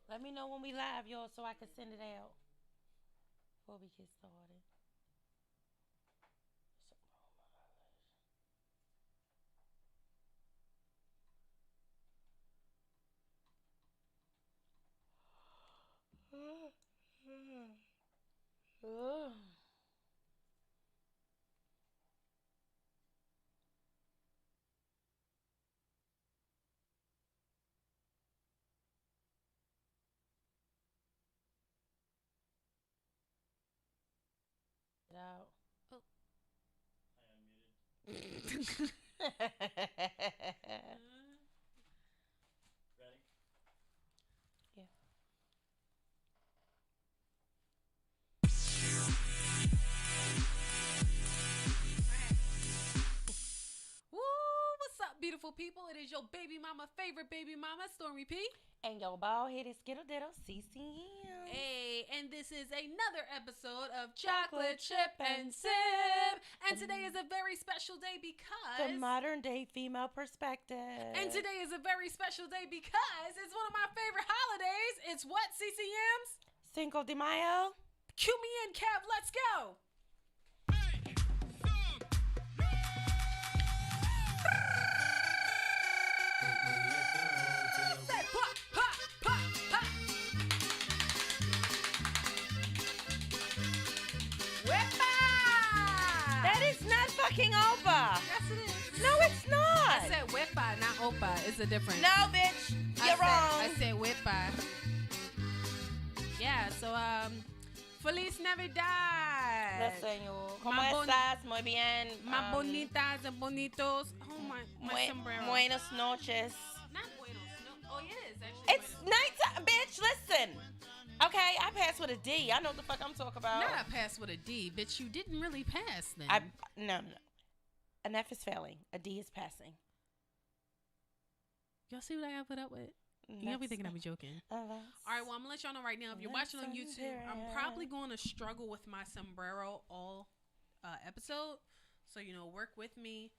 Let me know when we live, y'all, so I can send it out before we get started. Get out. Oh. I unmuted. Ready? Yeah. Woo! What's up, beautiful people? It is your baby mama, favorite baby mama, Stormy P. And your bald headed skittle diddle CCM. Hey, and this is another episode of Chocolate Chip and Sip. And today is a very special day because The modern day female perspective. And today is a very special day because it's one of my favorite holidays. It's what, CCMs? Cinco de Mayo. Cue me in, Kev. Let's go. Say pop, pop, pop, pop. Whippa! That is not fucking Opa. Yes, it is. No, it's not. I said whippa, not opa. It's a difference. No, bitch. You're wrong. I said whippa. Yeah, so, Feliz Navidad. Listen, yo. ¿Cómo Ma bon- estás? Muy bien. My bonitas and bonitos. Oh, my sombrero. Buenas noches. Not buenos. No. Oh, it is actually. It's buenos. nighttime, bitch. Listen. Okay, I passed with a D. I know what the fuck I'm talking about. Not a pass with a D, bitch. You didn't really pass then. No. An F is failing. A D is passing. Y'all see what I got put up with? Y'all be thinking I'm joking. All right, well, I'm gonna let y'all know right now. If you're watching on YouTube, I'm probably going to struggle with my sombrero all episode. So, work with me.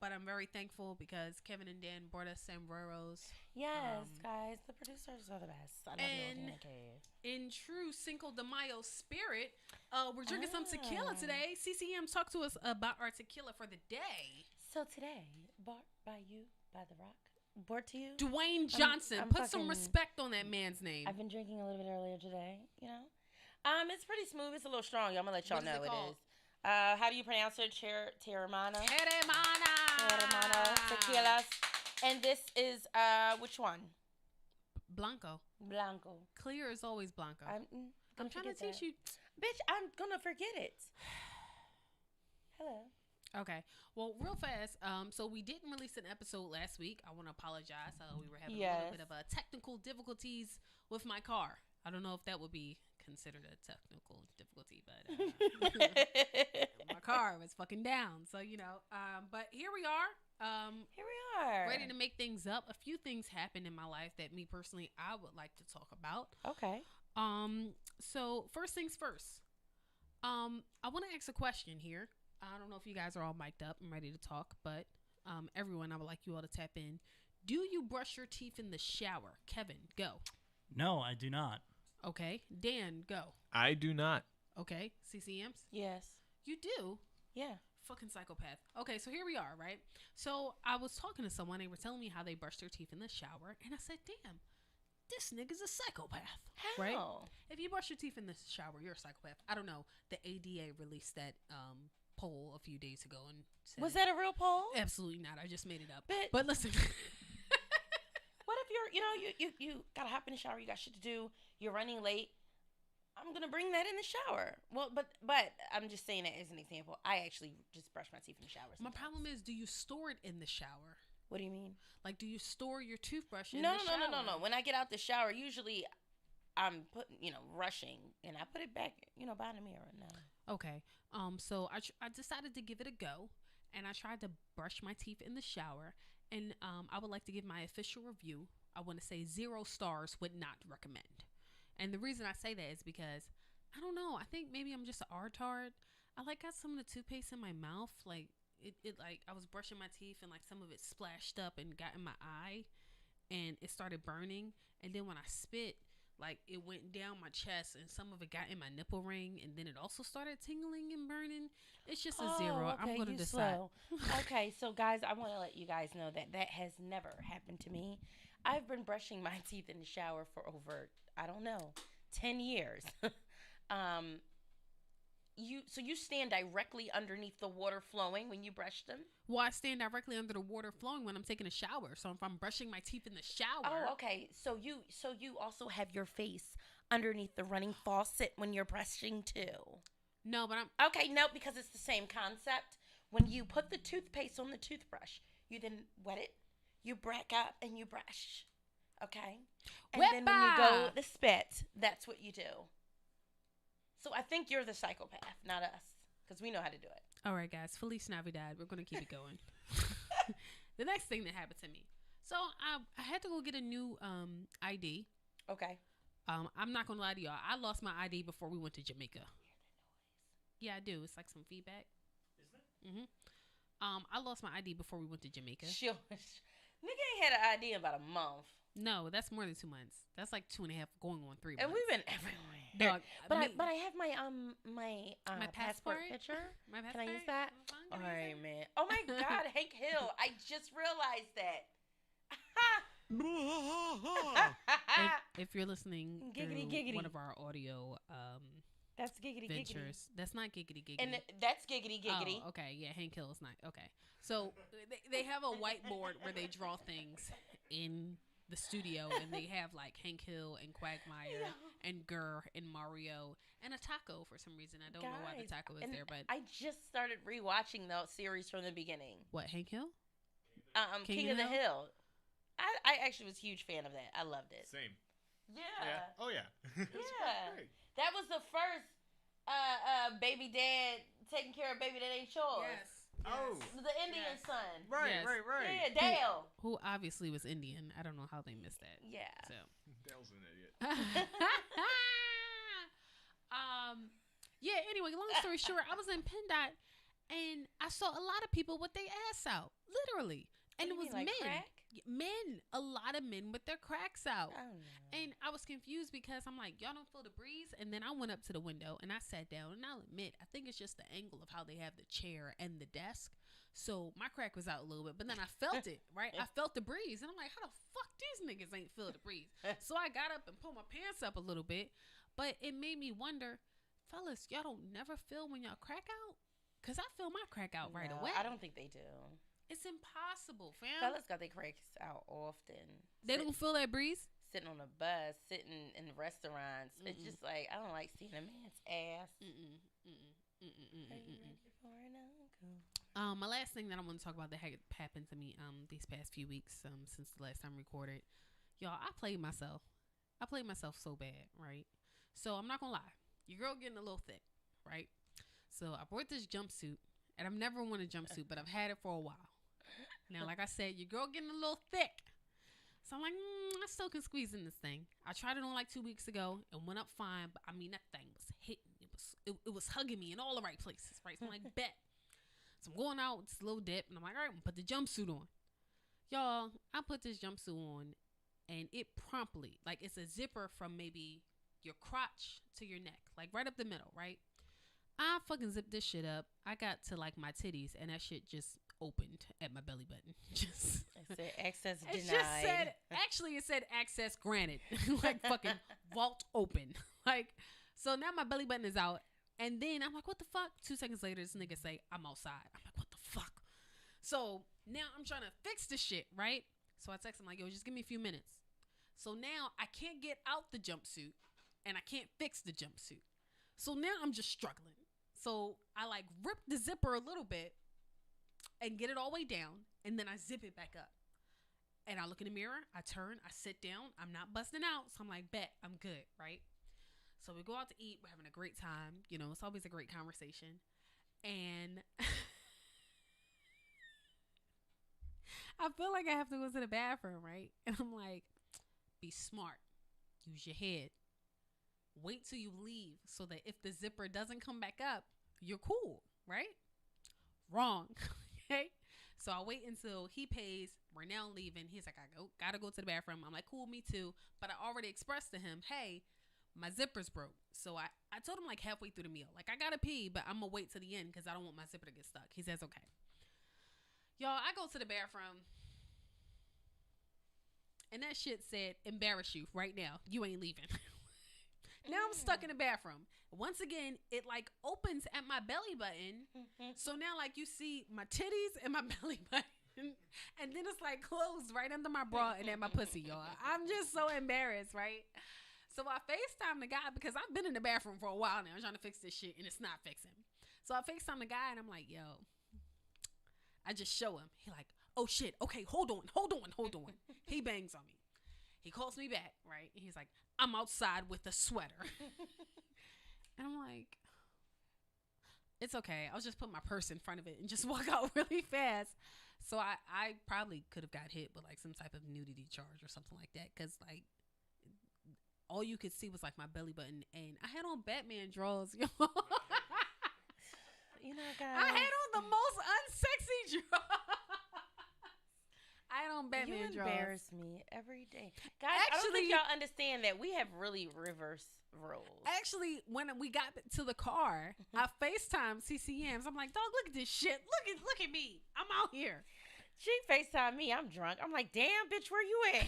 But I'm very thankful because Kevin and Dan brought us sombreros. Yes, guys, the producers are the best. I love you, organic. In true Cinco de Mayo spirit, we're drinking some tequila today. CCM, talk to us about our tequila for the day. So today, brought by you, by The Rock, brought to you, Dwayne Johnson. I'm Put some respect on that man's name. I've been drinking a little bit earlier today, It's pretty smooth. It's a little strong. I'm going to let y'all What is know it it called? is. How do you pronounce it? Terramana? Teremana. Tequilas. And this is, which one? Blanco. Blanco. Clear is always Blanco. I'm trying to teach you. Bitch, I'm going to forget it. Hello. Okay. Well, real fast. So we didn't release an episode last week. I want to apologize. We were having a little bit of technical difficulties with my car. I don't know if that would be considered a technical difficulty, but my car was fucking down. So, but here we are. Ready to make things up. A few things happened in my life that me personally, I would like to talk about. Okay. So first things first. I want to ask a question here. I don't know if you guys are all mic'd up and ready to talk, but everyone, I would like you all to tap in. Do you brush your teeth in the shower? Kevin, go. No, I do not. Okay. Dan, go. I do not. Okay. CCMs? Yes. You do? Yeah. Fucking psychopath. Okay, so here we are, right? So I was talking to someone. They were telling me how they brushed their teeth in the shower. And I said, damn, this nigga's a psychopath. How? Right? If you brush your teeth in the shower, you're a psychopath. I don't know. The ADA released that poll a few days ago. And said, Was that a real poll? Absolutely not. I just made it up. But listen. What if you gotta hop in the shower, you got shit to do, you're running late. I'm gonna bring that in the shower. Well, but I'm just saying that as an example. I actually just brush my teeth in the shower. My problem is, do you store it in the shower? What do you mean? Like, do you store your toothbrush in the shower? No. When I get out the shower, usually I'm rushing, and I put it back, by the mirror. No. Okay. So I decided to give it a go, and I tried to brush my teeth in the shower, and I would like to give my official review. I want to say 0 stars, would not recommend. And the reason I say that is because, I don't know, I think maybe I'm just an R-tard. I got some of the toothpaste in my mouth, like it I was brushing my teeth and some of it splashed up and got in my eye. and it started burning. And then when I spit, like it went down my chest and some of it got in my nipple ring, and then it also started tingling and burning. It's just a zero. Okay, I'm gonna you decide. slow. Okay, so guys, I want to let you guys know that has never happened to me. I've been brushing my teeth in the shower for over, I don't know, 10 years. um, you stand directly underneath the water flowing when you brush them? Well, I stand directly under the water flowing when I'm taking a shower. So if I'm brushing my teeth in the shower, Oh, okay. So you also have your face underneath the running faucet when you're brushing too. no, but I'm Okay, no, because it's the same concept. When you put the toothpaste on the toothbrush, you then wet it, you back up, and you brush. Okay? And then when you go Wepa! to spit, that's what you do. So I think you're the psychopath, not us, because we know how to do it. all right, guys. Feliz Navidad. We're gonna keep it going. The next thing that happened to me. So I had to go get a new ID. Okay. I'm not gonna lie to y'all. I lost my ID before we went to Jamaica. Yeah, I do. It's like some feedback. Isn't it? I lost my ID before we went to Jamaica. Sure. Nigga ain't had an ID in about a month. No, that's more than 2 months. That's like 2.5, going on 3 months. And we've been everywhere. Dog, But me- I have my passport passport? picture. my Can I use passport? that? Can All I use right, it? man. Oh my God, Hank Hill! I just realized that. If you're listening Giggity, through giggity. one of our audio That's giggity giggity. ventures, that's not giggity giggity. And that's giggity giggity. Oh, okay, yeah, Hank Hill is not okay. So they have a whiteboard where they draw things in the studio, and they have like Hank Hill and Quagmire Yeah. and Gurr and Mario and a taco for some reason. I don't know why the Guys, taco is and there, but I just started rewatching the series from the beginning. what, Hank Hill? King of the Hill. I actually was a huge fan of that. I loved it. Same. Yeah. Yeah. Oh yeah. It's Yeah. great. That was the first baby dad taking care of baby that ain't yours. Oh. The Indian son. Right. Yes. Right. Yeah, Dale. Who obviously was Indian. I don't know how they missed that. Yeah. So. Dale's an idiot. Yeah, anyway, long story short, I was in PennDOT and I saw a lot of people with their ass out, literally. And it What do was you mean, like men. crack? Men, a lot of men with their cracks out. Oh, no. And I was confused because I'm like, y'all don't feel the breeze? And then I went up to the window and I sat down, and I'll admit, I think it's just the angle of how they have the chair and the desk. So my crack was out a little bit, but then I felt it, right? I felt the breeze. And I'm like, how the fuck these niggas ain't feel the breeze? So I got up and pulled my pants up a little bit, but it made me wonder, fellas, y'all don't never feel when y'all crack out? Because I feel my crack out right No, away. I don't think they do. It's impossible, fam. Fellas got their cracks out often. They don't feel that breeze? Sitting on a bus, sitting in restaurants. It's Mm-mm. just like, I don't like seeing a man's ass. Mm-mm, mm-mm, mm-mm, mm-mm, Are you mm-mm. ready for an uncle? My last thing that I want to talk about that happened to me these past few weeks since the last time I recorded, y'all, I played myself so bad, right? So I'm not gonna lie, your girl getting a little thick, right? So I bought this jumpsuit, and I've never worn a jumpsuit, but I've had it for a while. Now, like I said, your girl getting a little thick, so I'm like, I still can squeeze in this thing. I tried it on like 2 weeks ago and went up fine, but I mean that thing was hitting. It was hugging me in all the right places, right? So I'm like, bet. So I'm going out with this little dip, and I'm like, all right, I'm gonna put the jumpsuit on. Y'all, I put this jumpsuit on, and it promptly, like, it's a zipper from maybe your crotch to your neck, like right up the middle, right? I fucking zipped this shit up. I got to like my titties, and that shit just opened at my belly button. Just It said access it denied. just said, actually, it said access granted, like fucking vault open, like. So now my belly button is out, and then I'm like, what the fuck? 2 seconds later, this nigga say, I'm outside. I'm like, what the fuck? So now I'm trying to fix the shit, right? So I text him like, yo, just give me a few minutes. So now I can't get out the jumpsuit, and I can't fix the jumpsuit. So now I'm just struggling. So I like rip the zipper a little bit and get it all the way down, and then I zip it back up. And I look in the mirror, I turn, I sit down, I'm not busting out. So I'm like, bet, I'm good, right? So we go out to eat, we're having a great time. You know, it's always a great conversation. And I feel like I have to go to the bathroom, right? And I'm like, be smart. Use your head. Wait till you leave so that if the zipper doesn't come back up, you're cool, right? Wrong. Okay? So I wait until he pays. We're now leaving. He's like, gotta go to the bathroom. I'm like, cool, me too. But I already expressed to him, hey, my zipper's broke. So I told him like halfway through the meal, like, I gotta pee, but I'm gonna wait till the end because I don't want my zipper to get stuck. He says, okay. Y'all, I go to the bathroom. And that shit said, embarrass you right now. You ain't leaving. Now I'm stuck in the bathroom. Once again, it like opens at my belly button. So now like you see my titties and my belly button. And then it's like closed right under my bra and at my pussy, y'all. I'm just so embarrassed, right? So I FaceTime the guy because I've been in the bathroom for a while now trying to fix this shit and it's not fixing. So I FaceTime the guy and I'm like, yo. I just show him. He like, oh shit, okay, hold on. He bangs on me. He calls me back, right? And he's like, I'm outside with a sweater. And I'm like, it's okay. I'll just put my purse in front of it and just walk out really fast. So I probably could have got hit with like some type of nudity charge or something like that. Because like, all you could see was like my belly button. And I had on Batman drawers, yo. You know, guys. I had on the most unsexy drawers. I had on Batman drawers. You embarrass me every day. Guys, I don't Actually, think y'all understand that we have really reverse roles. Actually, when we got to the car, I FaceTime CCMs. I'm like, dog, look at this shit. Look at me. I'm out here. She FaceTime me. I'm drunk. I'm like, damn, bitch, where you at?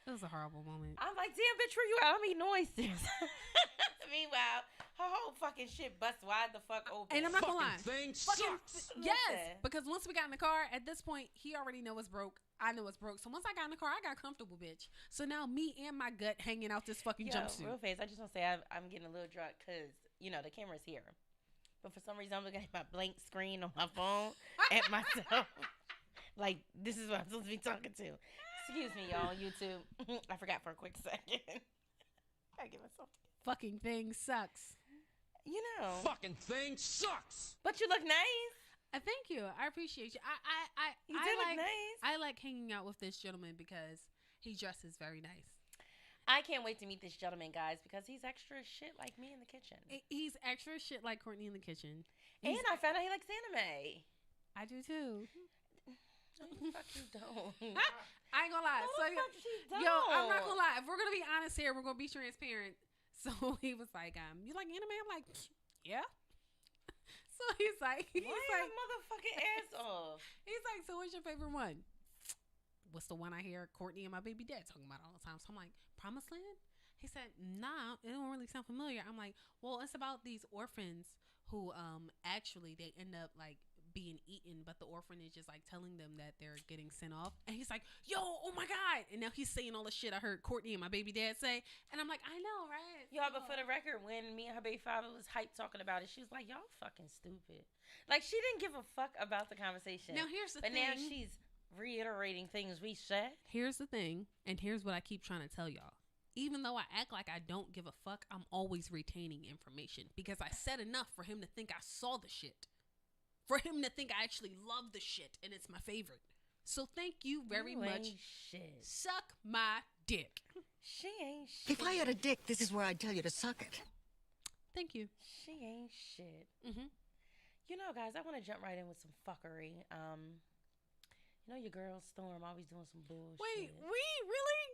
It was a horrible moment. I'm like, damn, bitch, where you at? I'm eating oysters. Meanwhile, her whole fucking shit busts wide the fuck open. And I'm not gonna lie. Thing sucks. Yes, Listen. because once we got in the car, at this point, he already know it's broke. I know it's broke. So once I got in the car, I got comfortable, bitch. So now me and my gut hanging out this fucking jumpsuit. Real fast, I just want to say I'm getting a little drunk because, you know, the camera's here. But for some reason, I'm looking at my blank screen on my phone at myself. Like, this is what I'm supposed to be talking to. Excuse me, y'all, YouTube. I forgot for a quick second. Gotta give myself. Fucking thing sucks. You know. Fucking thing sucks. But you look nice. Thank you. I appreciate you. You do look nice. I like hanging out with this gentleman because he dresses very nice. I can't wait to meet this gentleman, guys, because he's extra as shit like me in the kitchen. He's extra shit like Courtney in the kitchen. And I found out he likes anime. I do too. No, the fuck you don't. I ain't gonna lie. No, So, the fuck she don't. yo, I'm not gonna lie. If we're gonna be honest here, we're gonna be transparent. So he was like, you like anime? I'm like, yeah. So he's like, motherfucking ass off. He's like, so what's your favorite one? What's the one I hear Courtney and my baby dad talking about all the time? So I'm like, Promised Land? He said, nah, it don't really sound familiar. I'm like, well, it's about these orphans who actually they end up like being eaten, but the orphanage is like telling them that they're getting sent off. And he's like, yo, oh my God. And now he's saying all the shit I heard Courtney and my baby dad say. And I'm like, I know, right? Y'all, but for the record, when me and her baby father was hyped talking about it, she was like, y'all fucking stupid. Like, she didn't give a fuck about the conversation. Now, here's the thing. But now she's reiterating things we said. Here's the thing, and here's what I keep trying to tell y'all. Even though I act like I don't give a fuck, I'm always retaining information because I said enough for him to think I saw the shit. For him to think I actually love the shit and it's my favorite. So thank you very much. Shit. Suck my dick. She ain't shit. If I had a dick, this is where I'd tell you to suck it. Thank you. She ain't shit. Mm-hmm. You know, guys, I want to jump right in with some fuckery. You know your girl Storm always doing some bullshit. Wait, we really?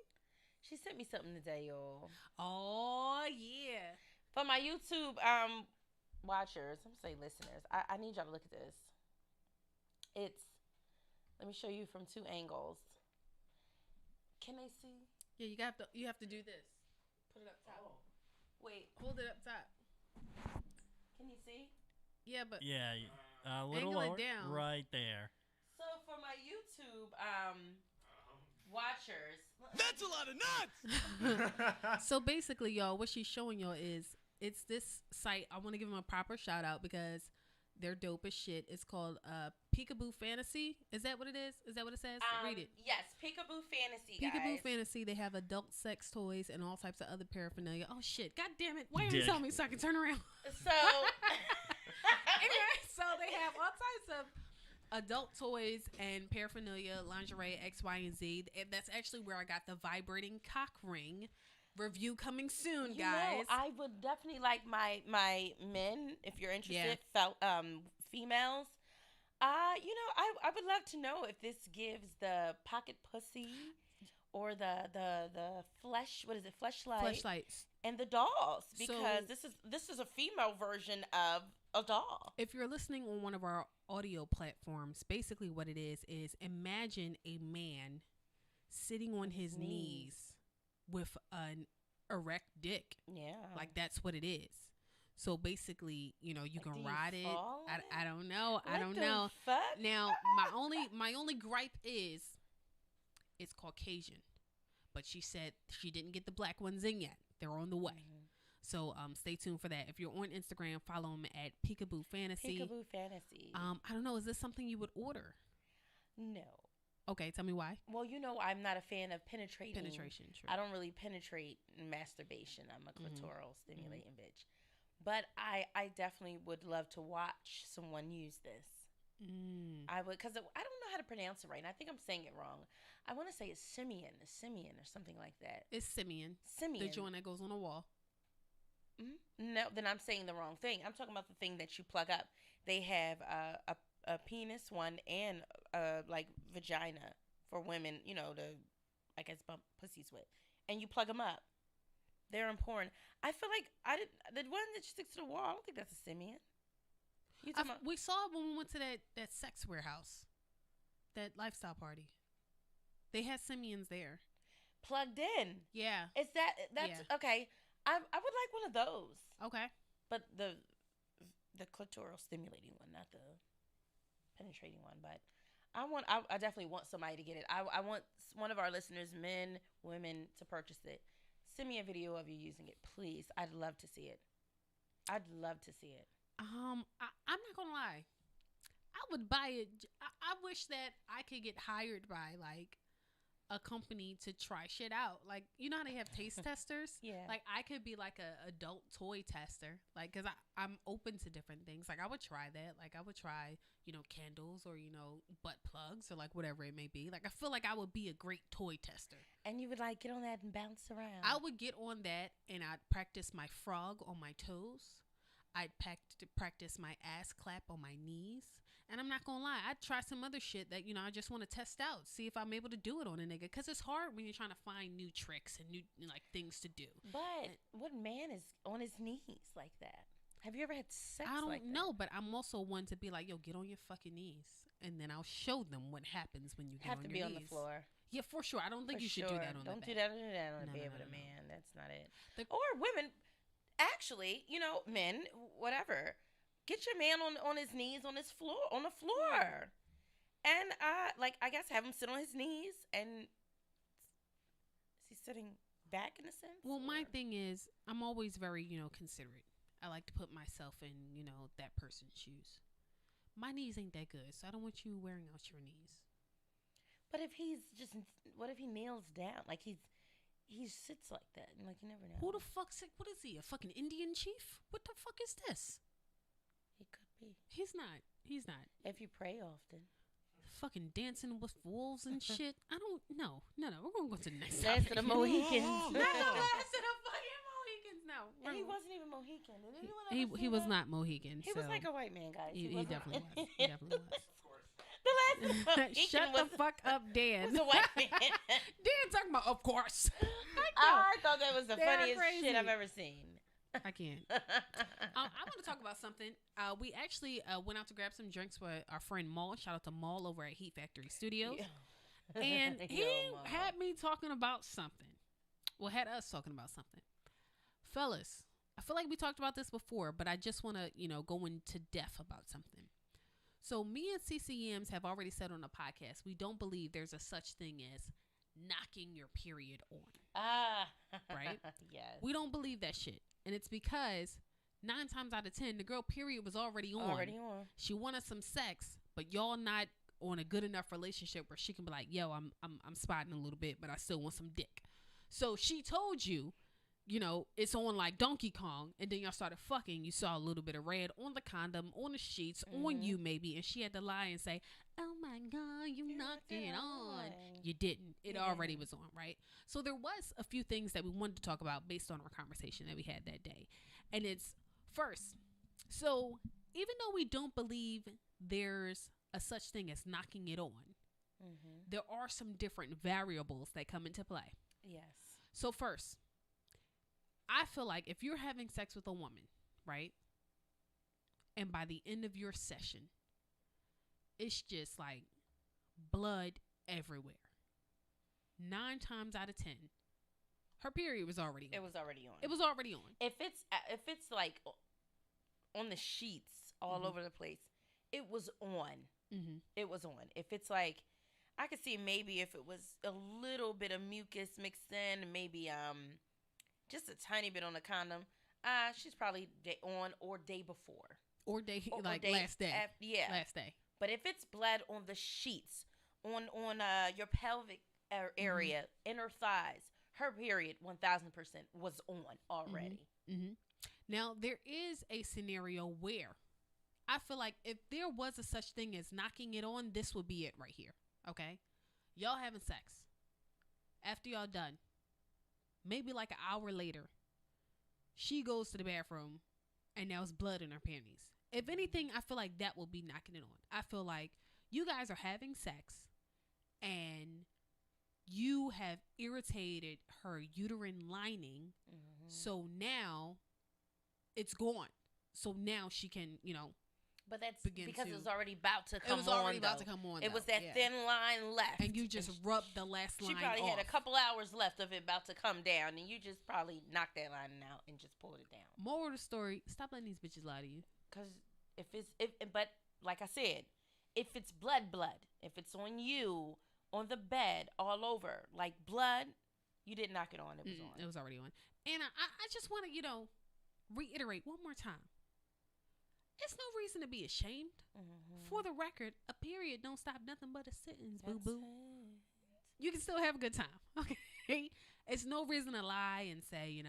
She sent me something today, y'all. Oh, yeah. For my YouTube watchers, I'm gonna say listeners, I need y'all to look at this. Let me show you from two angles. Can they see? Yeah, you have to do this. Put it up top. Oh. Wait, Hold it up top. can you see? Yeah, but Yeah, a little Angle it lower. down. Right there. So for my YouTube watchers, That's a lot of nuts. so basically, y'all, what she's showing y'all is it's this site. I want to give them a proper shout out because they're dope as shit. It's called Peekaboo Fantasy. Is that what it is? Is that what it says? Read it. Yes, Peekaboo Fantasy. Peekaboo Guys. Fantasy. They have adult sex toys and all types of other paraphernalia. Oh shit! God damn it! Why are you Dick. telling me so I can turn around? So Anyway, so they have all types of adult toys and paraphernalia, lingerie, X, Y, and Z. And that's actually where I got the vibrating cock ring review coming soon, You guys. know, I would definitely like my men, if you're interested, females. I would love to know if this gives the pocket pussy or the flesh. What is it? Fleshlights. And the dolls, because So- this is a female version of a doll. If you're listening on one of our audio platforms, basically what it is imagine a man sitting on his knees with an erect dick. Yeah. Like that's what it is. So basically, you do can you ride it. fall on I don't know. I What don't the know. Fuck? Now, my only gripe is it's Caucasian. But she said she didn't get the black ones in yet. They're on the way. Mhm. So stay tuned for that. If you're on Instagram, follow them at Peekaboo Fantasy. Peekaboo Fantasy. I don't know. Is this something you would order? No. Okay, tell me why. Well, I'm not a fan of penetrating. Penetration, true. I don't really penetrate masturbation. I'm a clitoral stimulating bitch. But I definitely would love to watch someone use this. I would, because I don't know how to pronounce it right. And I think I'm saying it wrong. I want to say it's Simeon or something like that. It's Simeon. Simeon. The joint that goes on a wall. No, then I'm saying the wrong thing. I'm talking about the thing that you plug up. They have a penis one and like vagina for women, to I guess bump pussies with, and you plug them up. They're important. I feel like the one that sticks to the wall. I don't think that's a Simeon. You talking about? We saw it when we went to that sex warehouse, that lifestyle party. They had Simeons there. Plugged in. Yeah. Is that's okay? I would like one of those, Okay. but the clitoral stimulating one, not the penetrating one. But I definitely want somebody to get it. I want one of our listeners, men, women, to purchase it. Send me a video of you using it, please. I'd love to see it. I'd love to see it. I'm not gonna lie. I would buy it. I wish that I could get hired by like a company to try shit out. Like, you know how they have taste testers? Yeah. Like, I could be like a adult toy tester. Like, because I'm open to different things. Like, I would try that. Like, I would try, candles or, butt plugs or like whatever it may be. Like, I feel like I would be a great toy tester. And you would like get on that and bounce around. I would get on that and I'd practice my frog on my toes. I'd practice my ass clap on my knees. And I'm not going to lie, I'd try some other shit that, I just want to test out. See if I'm able to do it on a nigga. Because it's hard when you're trying to find new tricks and new, things to do. But what man is on his knees like that? Have you ever had sex I like don't that? know, but I'm also one to be like, yo, get on your fucking knees. And then I'll show them what happens when you get Have on to your be knees. on the floor. Yeah, for sure. I don't think For you should do sure. that on Don't the do bed. that on the No, bed no, with a no, no. man. That's not it. The- Or women, actually, men, whatever. Get your man on his knees on the floor. And I guess have him sit on his knees. And is he sitting back in a sense? Well, my or- thing is, I'm always very, considerate. I like to put myself in, that person's shoes. My knees ain't that good, so I don't want you wearing out your knees. But what if he kneels down? Like he sits like that, and like you never know. Who the fuck's it? What is he? A fucking Indian chief? What the fuck is this? He could be. He's not. He's not. If you pray often. Fucking dancing with wolves and shit. I don't. No. We're gonna go to the next Last topic. of the Mohicans. No, last of the fucking Mohicans. No. And he wasn't even Mohican. Did anyone He ever see was that? not Mohican. He so was like a white man, guys. He wasn't- definitely was. He definitely was. The last of the Mohican Shut was, the fuck up, Dan. was a white man. Dan talking about, of course. I thought that was the They're funniest crazy. shit I've ever seen. I can't. I want to talk about something. We actually went out to grab some drinks with our friend Maul. Shout out to Maul over at Heat Factory Studios. And he Yo, Mom. had me talking about something. Well, had us talking about something. Fellas, I feel like we talked about this before, but I just want to, go into depth about something. So me and CCMs have already said on the podcast, we don't believe there's a such thing as knocking your period on. Right? Yes. We don't believe that shit. And it's because 9 times out of 10, the girl period was already on. Already on. She wanted some sex, but y'all not on a good enough relationship where she can be like, yo, I'm spotting a little bit, but I still want some dick. So she told you, it's on like Donkey Kong, and then y'all started fucking. You saw a little bit of red on the condom, on the sheets, on you maybe, and she had to lie and say, oh my God, you knocked it on. You didn't. It already was on, right? So there was a few things that we wanted to talk about based on our conversation that we had that day. And it's first, so even though we don't believe there's a such thing as knocking it on, there are some different variables that come into play. Yes. So first, I feel like if you're having sex with a woman, right? And by the end of your session, it's just like blood everywhere. 9 times out of 10, her period was already on. It was already on. It was already on. If it's like on the sheets all over the place, it was on. It was on. If it's like, I could see maybe if it was a little bit of mucus mixed in, maybe just a tiny bit on the condom, she's probably on or day before. Or day, Or like day last day. yeah. Last day. But if it's blood on the sheets, on your pelvic area, inner thighs, her period 1000% was on already. Now, there is a scenario where I feel like if there was a such thing as knocking it on, this would be it right here. Okay? Y'all having sex. After y'all done, maybe like an hour later, she goes to the bathroom and now it's blood in her panties. If anything, I feel like that will be knocking it on. I feel like you guys are having sex and you have irritated her uterine lining. So now it's gone. So now she can, But that's begin because to- it was already about to come on. it was already about though. to come on. It was though. that Yeah. thin line left. And you just rubbed the last line She probably off. had a couple hours left of it about to come down, and you just probably knocked that line out and just pulled it down. Moral of the story, stop letting these bitches lie to you. Because but like I said, if it's blood, if it's on you, on the bed, all over, like blood, you didn't knock it on. It was on. It was already on. And I just want to, reiterate one more time. It's no reason to be ashamed. For the record, a period don't stop nothing but a sentence, boo-boo. You can still have a good time, okay? It's no reason to lie and say,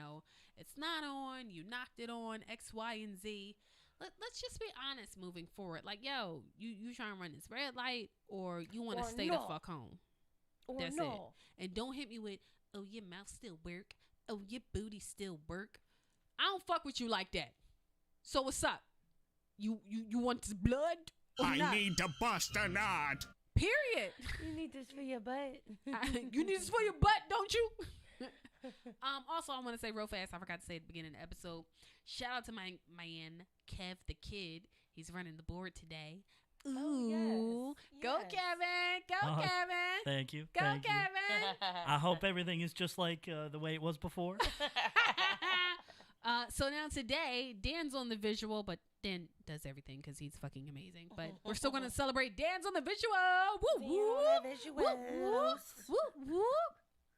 it's not on, you knocked it on, X, Y, and Z. Let's just be honest moving forward. Like, yo, you trying to run this red light or you want to stay the fuck home. Or That's no. it. And don't hit me with, oh, your mouth still work. Oh, your booty still work. I don't fuck with you like that. So what's up? You want this blood or I not? need to bust a nut. Period. You need this for your butt. You need this for your butt, don't you? Also, I want to say real fast, I forgot to say at the beginning of the episode, shout out to my man, Kev the Kid. He's running the board today. Ooh. Go, Yes. Kevin. Go, Kevin. Thank you. Go, Thank you. Kevin. I hope everything is just like the way it was before. So now today, Dan's on the visual, but Dan does everything because he's fucking amazing. But we're still going to celebrate Dan's on the visual. Woo, Dan woo, on the woo, woo, visuals. woo, woo.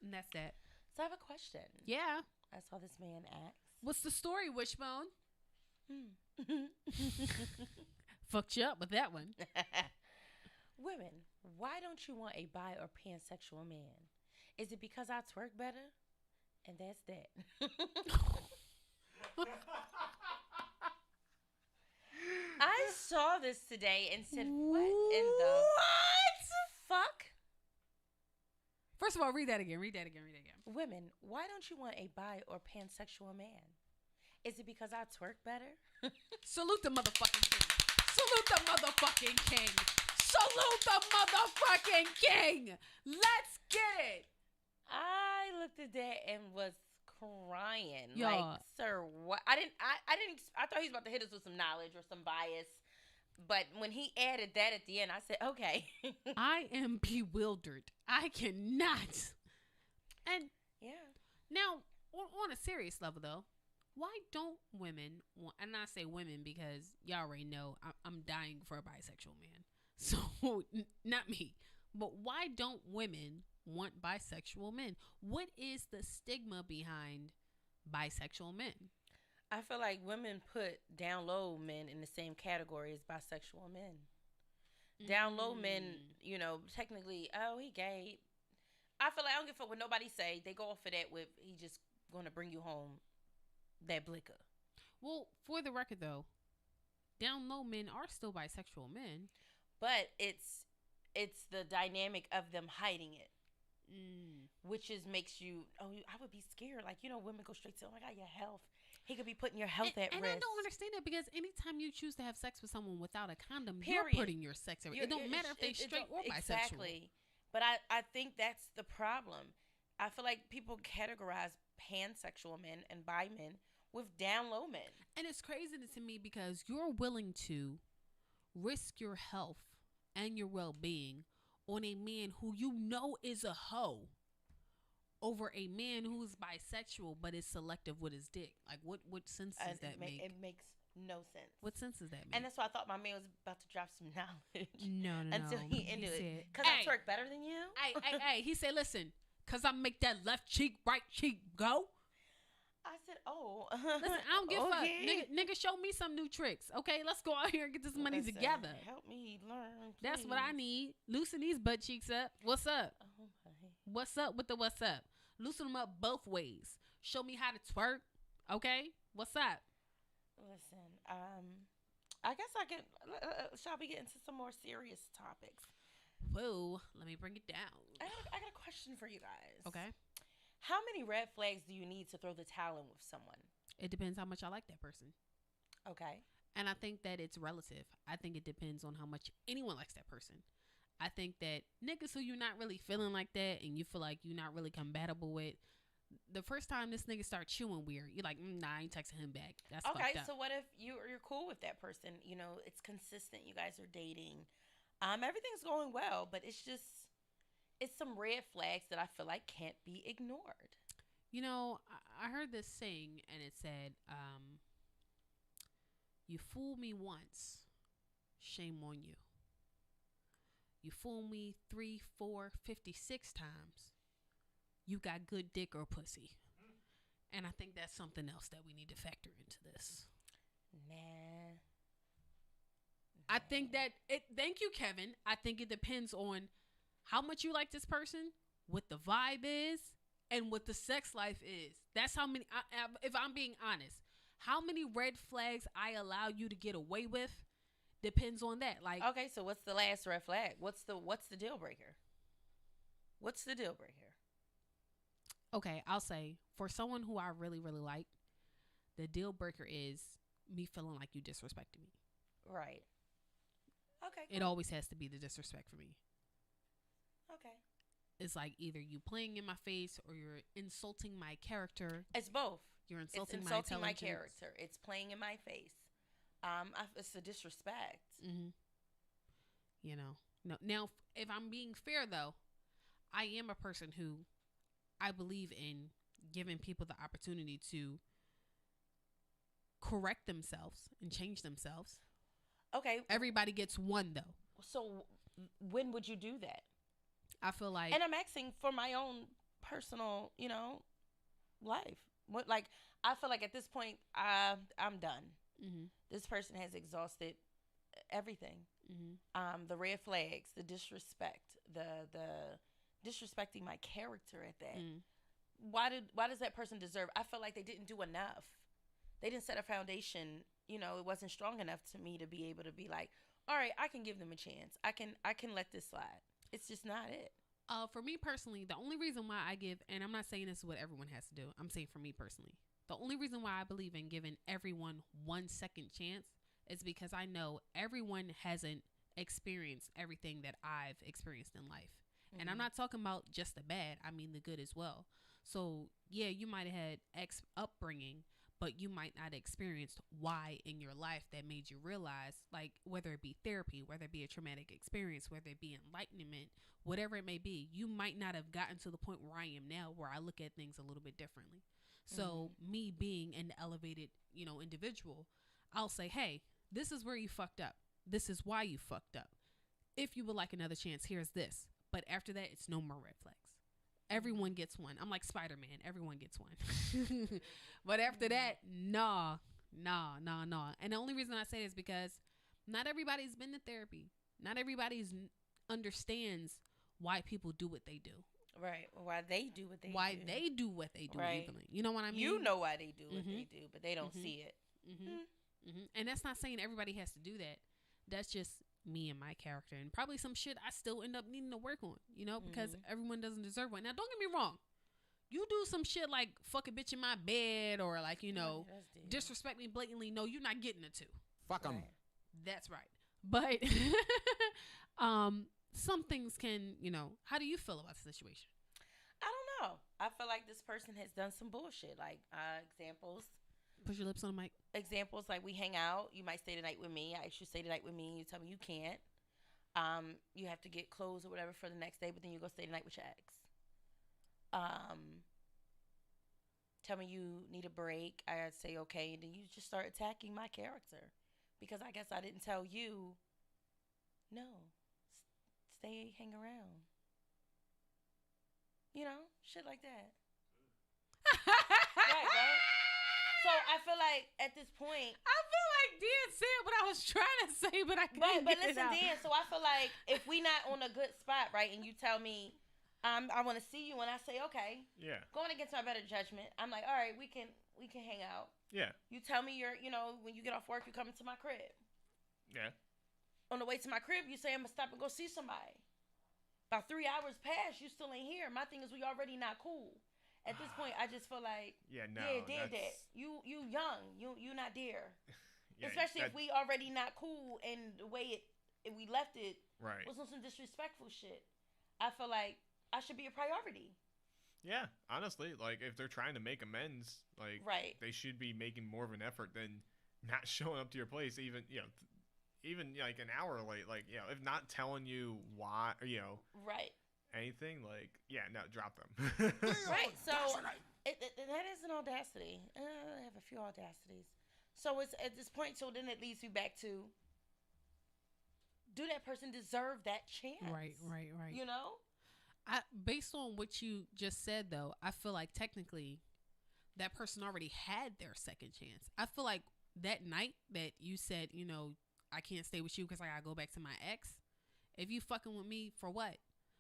And that's that. So I have a question. Yeah. I saw this man ask. What's the story, Wishbone? Fucked you up with that one. Women, why don't you want a bi or pansexual man? Is it because I twerk better? And that's that. I saw this today and said, what in the fuck? First of all, read that again. Women, why don't you want a bi or pansexual man? Is it because I twerk better? Salute the motherfucking king. Salute the motherfucking king. Salute the motherfucking king. Let's get it. I looked at that and was crying. Y'all. Like, sir, what? I thought he was about to hit us with some knowledge or some bias. But when he added that at the end, I said, okay. I am bewildered. I cannot. And Yeah. now, on a serious level, though, why don't women want, and I say women because y'all already know I'm dying for a bisexual man. So, not me. But why don't women want bisexual men? What is the stigma behind bisexual men? I feel like women put down low men in the same category as bisexual men. Down low men, technically, oh, he gay. I feel like I don't give a fuck what nobody say. They go off of that with he just gonna bring you home that blicker. Well, for the record, though, down low men are still bisexual men. But it's the dynamic of them hiding it. Which makes you, I would be scared. Like, women go straight to, oh my God, your health. He could be putting your health at and risk. I don't understand it because anytime you choose to have sex with someone without a condom, Period. you're putting your sex at risk. It don't matter if they It straight or don't- bisexual. Exactly. But I think that's the problem. I feel like people categorize pansexual men and bi men with down low men. And it's crazy to me because you're willing to risk your health and your well-being on a man who you know is a hoe over a man who's bisexual but is selective with his dick. Like, what sense does that make? It makes no sense. What sense does that make? And that's why I thought my man was about to drop some knowledge. No. Until he ended it. said, Because I twerk better than you? Hey, he said, listen, because I make that left cheek, right cheek go. I said, oh. Listen, I don't give a fuck. Okay. Nigga, show me some new tricks. Okay, let's go out here and get this money Listen, together. Help me learn. That's what I please. need. Loosen these butt cheeks up. What's up? Oh, my. What's up with the what's up? Loosen them up both ways. Show me how to twerk. Okay? What's up? Listen, I guess I can. Shall we get into some more serious topics? Whoa, let me bring it down. I got a question for you guys. Okay. How many red flags do you need to throw the towel in with someone? It depends how much I like that person. Okay. And I think that it's relative. I think it depends on how much anyone likes that person. I think that niggas who you're not really feeling like that and you feel like you're not really compatible with, the first time this nigga start chewing weird, you're like, nah, I ain't texting him back. That's Okay, fucked up. so what if you're cool with that person? You know, it's consistent. You guys are dating. Everything's going well, but it's some red flags that I feel like can't be ignored. You know, I heard this saying and it said, you fool me once, shame on you. You fool me 3, 4, 56 times, you got good dick or pussy. And I think that's something else that we need to factor into this. Nah. I think that thank you, Kevin. I think it depends on how much you like this person, what the vibe is, and what the sex life is. That's how many, if I'm being honest, how many red flags I allow you to get away with depends on that. Like, Okay, so what's the last red flag? What's the deal breaker? What's the deal breaker? okay, I'll say for someone who I really, really like, the deal breaker is me feeling like you disrespected me. Right. Okay. It always has to be the disrespect for me. Okay. It's like either you playing in my face or you're insulting my character. It's both. You're It's insulting, insulting my intelligence. character. It's playing in my face. It's a disrespect. Mm-hmm. You know, no. Now, if I'm being fair, though, I am a person who I believe in giving people the opportunity to correct themselves and change themselves. Okay. Everybody gets one, though. So when would you do that? I feel like, And I'm asking for my own personal, life. What, like, I feel like at this point, I'm done. mm-hmm, This person has exhausted everything. mm-hmm, The red flags, the disrespect, the disrespecting my character at that. mm. Why does that person deserve? I feel like they didn't do enough. They didn't set a foundation. It wasn't strong enough to me to be able to be like, all right, I can give them a chance. I can let this slide. It's just not it. For me personally, the only reason why I give, and I'm not saying this is what everyone has to do, I'm saying for me personally, the only reason why I believe in giving everyone 1 second chance is because I know everyone hasn't experienced everything that I've experienced in life. Mm-hmm. And I'm not talking about just the bad, I mean the good as well. So yeah, you might have had X upbringing, but you might not have experienced Y in your life that made you realize, like, whether it be therapy, whether it be a traumatic experience, whether it be enlightenment, whatever it may be, you might not have gotten to the point where I am now, where I look at things a little bit differently. So me being an elevated, individual, I'll say, hey, this is where you fucked up. This is why you fucked up. If you would like another chance, here's this. But after that, it's no more red flags. Everyone gets one. I'm like Spider-Man. Everyone gets one. But after that, nah. And the only reason I say it is because not everybody's been to therapy. Not everybody understands why people do what they do. Right. Why they do what they do. Why they do what they do, Right. even. You know what I mean? You know why they do what Mhm. they do, but they don't Mhm. see it. And that's not saying everybody has to do that. That's just me and my character, and probably some shit I still end up needing to work on, because everyone doesn't deserve one. Now, don't get me wrong. You do some shit like fuck a bitch in my bed or like, you know, That's deep. disrespect me blatantly. No, you're not getting it too. Fuck 'em. Right. That's right. But some things can, you know, how do you feel about the situation? I don't know. I feel like this person has done some bullshit. Like Put your lips on the mic. examples like we hang out. You might stay the night with me. I ask you to stay the night with me. You tell me you can't. You have to get clothes or whatever for the next day, but then you go stay the night with your ex. Tell me you need a break. I say okay, and then you just start attacking my character because I guess I didn't tell you. No, stay, hang around. You know, shit like that. Right. So I feel like at this point, I feel like Dan said what I was trying to say, but I couldn't but get it listen, out. Dan. So I feel like if we not on a good spot, right, and you tell me, I want to see you, and I say okay, Yeah. going against my better judgment, I'm like, all right, we can hang out. Yeah. You tell me when you get off work, you come to my crib. Yeah. On the way to my crib, you say I'm gonna stop and go see somebody. About 3 hours pass, you still ain't here. My thing is we already not cool. At this point, I just feel like, Yeah. No. did that. that's- You young, you not there. Yeah, Especially if that- we already not cool, and the way we left it Right. was on some disrespectful shit. I feel like I should be a priority. Yeah. Honestly, like if they're trying to make amends, like Right. they should be making more of an effort than not showing up to your place, even even like an hour late. Like if not telling you why, or, Right. anything. Like no, drop them. Right. So that is an audacity. I have a few audacities. So it's at this point. So then it leads me back to: do that person deserve that chance? Right. You know. Based on what you just said, though, I feel like technically that person already had their second chance. I feel like that night that you said, I can't stay with you because I gotta go back to my ex. If you fucking with me for what?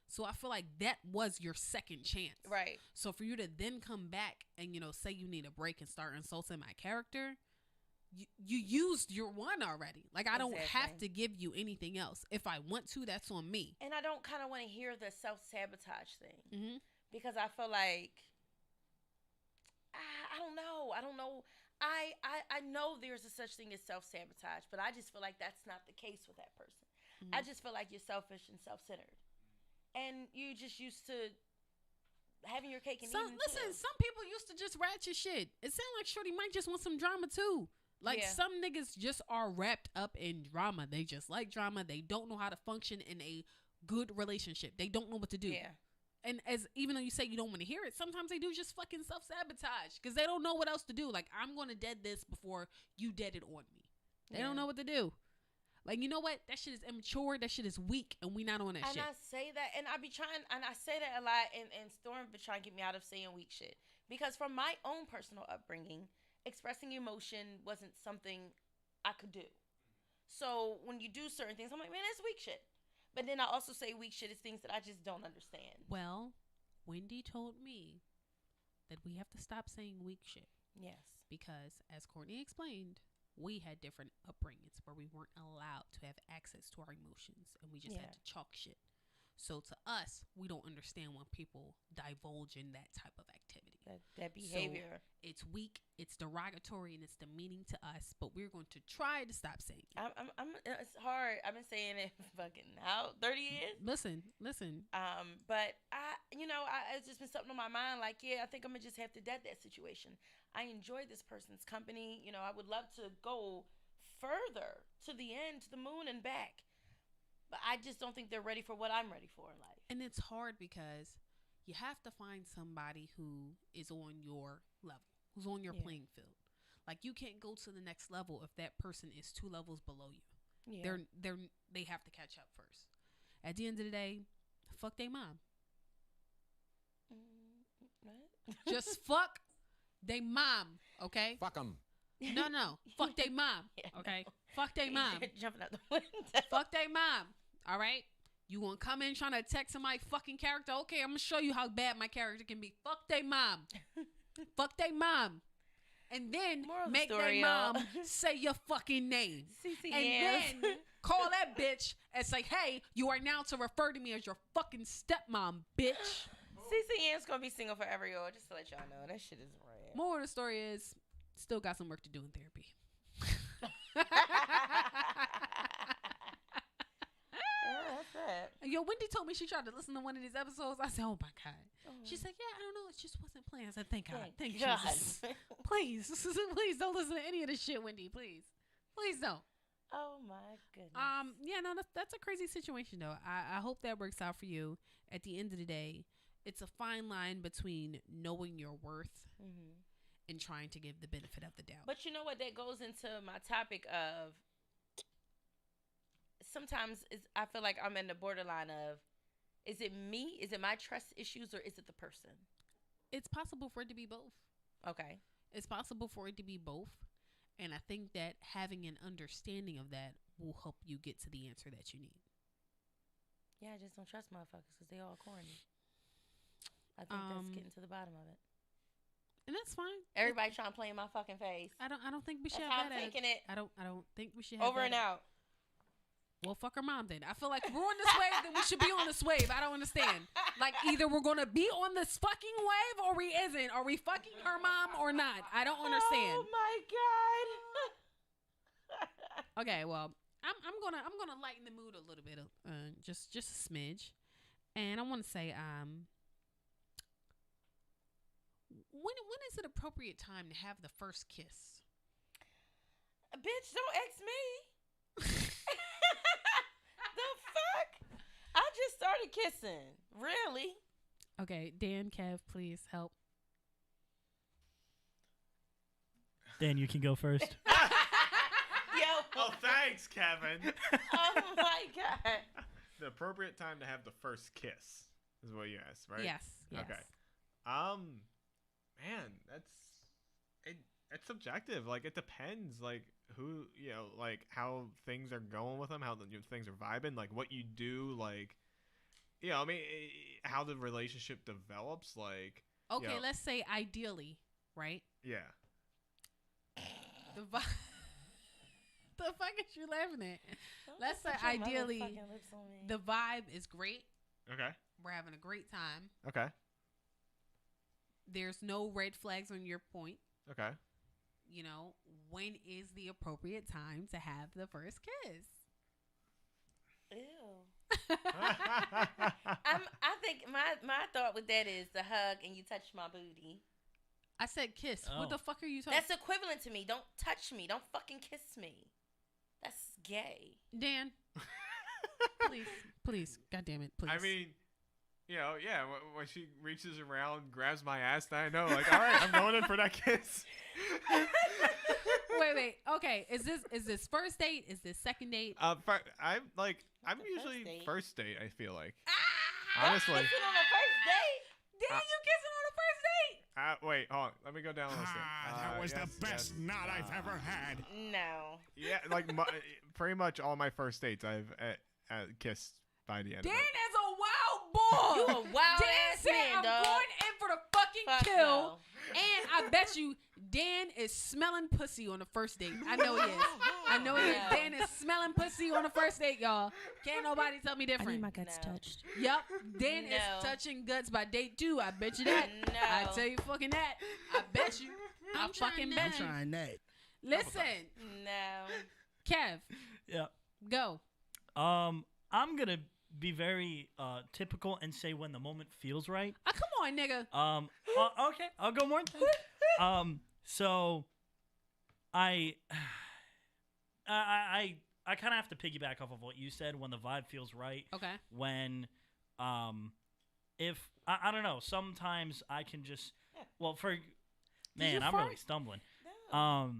So I feel like that was your second chance. Right. So for you to then come back and, say you need a break and start insulting my character, you used your one already. Like, I don't have to give you anything else. If I want to, that's on me. And I don't kind of want to hear the self-sabotage thing. Mm-hmm. Because I feel like, I don't know. I know there's a such thing as self-sabotage, but I just feel like that's not the case with that person. Mm-hmm. I just feel like you're selfish and self-centered. And you just used to having your cake and eating too. Some people used to just ratchet shit. It sounds like Shorty might just want some drama too. Like, some niggas just are wrapped up in drama. They just like drama. They don't know how to function in a good relationship. They don't know what to do. Yeah. And even though you say you don't want to hear it, sometimes they do just fucking self-sabotage because they don't know what else to do. Like, I'm going to dead this before you dead it on me. They don't know what to do. Like, you know what? That shit is immature. That shit is weak, and we not on that shit. And I say that, and I say that a lot, and Storm been trying to get me out of saying weak shit. Because from my own personal upbringing, expressing emotion wasn't something I could do. So when you do certain things, I'm like, man, that's weak shit. But then I also say weak shit is things that I just don't understand. Well, Wendy told me that we have to stop saying weak shit. Yes. Because, as Courtney explained, we had different upbringings where we weren't allowed to have access to our emotions, and we just had to chalk shit. So to us, we don't understand when people divulge in that type of activity. That behavior. So it's weak, it's derogatory, and it's demeaning to us. But we're going to try to stop saying it. It's hard. I've been saying it fucking 30 years. Listen. But it's just been something on my mind. Like, I think I'm gonna just have to dead that situation. I enjoy this person's company. I would love to go further to the end, to the moon and back. But I just don't think they're ready for what I'm ready for in life. And it's hard because you have to find somebody who is on your level, who's on your playing field. Like, you can't go to the next level if that person is 2 levels below you. Yeah. They have to catch up first. At the end of the day, fuck they mom. What? Just fuck they mom, okay? Fuck them. No. Fuck they mom, okay? Fuck they mom. Jumping out the window. Fuck they mom, all right? You gonna come in trying to attack somebody's fucking character? Okay, I'm gonna show you how bad my character can be. Fuck they mom. Fuck they mom. And then make their mom say your fucking name. And then call that bitch and say, hey, you are now to refer to me as your fucking stepmom, bitch. CC Ann's gonna be single forever, y'all. Just to let y'all know, that shit isn't right. More of the story is, still got some work to do in therapy. Yeah, that's it. Yo, Wendy told me she tried to listen to one of these episodes. I said, "Oh my god." She said, "Yeah, I don't know. It just wasn't playing." I said, "Thank God. Thank Jesus. Please, please don't listen to any of this shit, Wendy. Please don't." Oh my goodness. Yeah, no, that's a crazy situation though. I hope that works out for you. At the end of the day, it's a fine line between knowing your worth and trying to give the benefit of the doubt. But you know what? That goes into my topic of sometimes I feel like I'm in the borderline of, is it me? Is it my trust issues, or is it the person? It's possible for it to be both. Okay. It's possible for it to be both. And I think that having an understanding of that will help you get to the answer that you need. Yeah, I just don't trust motherfuckers because they all corny. I think that's getting to the bottom of it. And that's fine. Everybody trying to play in my fucking face. I don't think we should That's have how that. I'm taking it. I don't think we should have Over that. and out. Well, fuck her mom then. I feel like if we're on this wave, then we should be on this wave. I don't understand. Like, either we're going to be on this fucking wave or we isn't. Are we fucking her mom or not? I don't understand. Oh my God. Okay, well, I'm gonna lighten the mood a little bit, just a smidge, and I want to say, when is it appropriate time to have the first kiss? Bitch, don't ask me. The fuck? I just started kissing. Really? Okay, Dan, Kev, please help. Dan, you can go first. Yo. Oh, thanks, Kevin. Oh my God. The appropriate time to have the first kiss is what you asked, right? Yes. Okay. Man, it's subjective. Like, it depends. Like, who, like how things are going with them, how things are vibing, like what you do, like, I mean, how the relationship develops. Like, Okay, let's say ideally, right? Yeah. The fuck is you laughing at? Don't Let's say put your ideally, motherfucking lips on me. the vibe is great. Okay. We're having a great time. Okay. There's no red flags on your point. Okay. When is the appropriate time to have the first kiss? Ew. I think my thought with that is the hug and you touch my booty. I said kiss. Oh. What the fuck are you talking? That's equivalent to me. Don't touch me. Don't fucking kiss me. That's gay. Dan, please, God damn it, please. I mean, yeah, when she reaches around, grabs my ass, then I know, like, all right, I'm going in for that kiss. wait. Okay, is this first date? Is this second date? I'm the usually first date? first date, I feel like. Ah! Honestly. Kissing on the first date? Dan, you kissing on the first date? Wait, hold on. Let me go down the list. That was Yes, the best yes. knot I've ever had. No. Yeah, like pretty much all my first dates I've kissed by the end Dan of it. is a wild boy. You a wild Dan ass said, man, I'm dog. going in for the fucking Fuck kill. no. And I bet you Dan is smelling pussy on the first date. I know he is. I know he is. No. Dan is smelling pussy on the first date, y'all. Can't nobody tell me different. guts touched. Yep. Dan is No. touching guts by date 2. I bet you that. No. I tell you fucking that. I bet you. I fucking bet you. Trying that. Listen, No. Kev, Yeah. go. I'm gonna be very typical and say when the moment feels right. Oh, come on, nigga. Okay, I'll go more. So I kind of have to piggyback off of what you said. When the vibe feels right. Okay. When if I don't know, sometimes I can just for man, you I'm fart? really stumbling. Oh.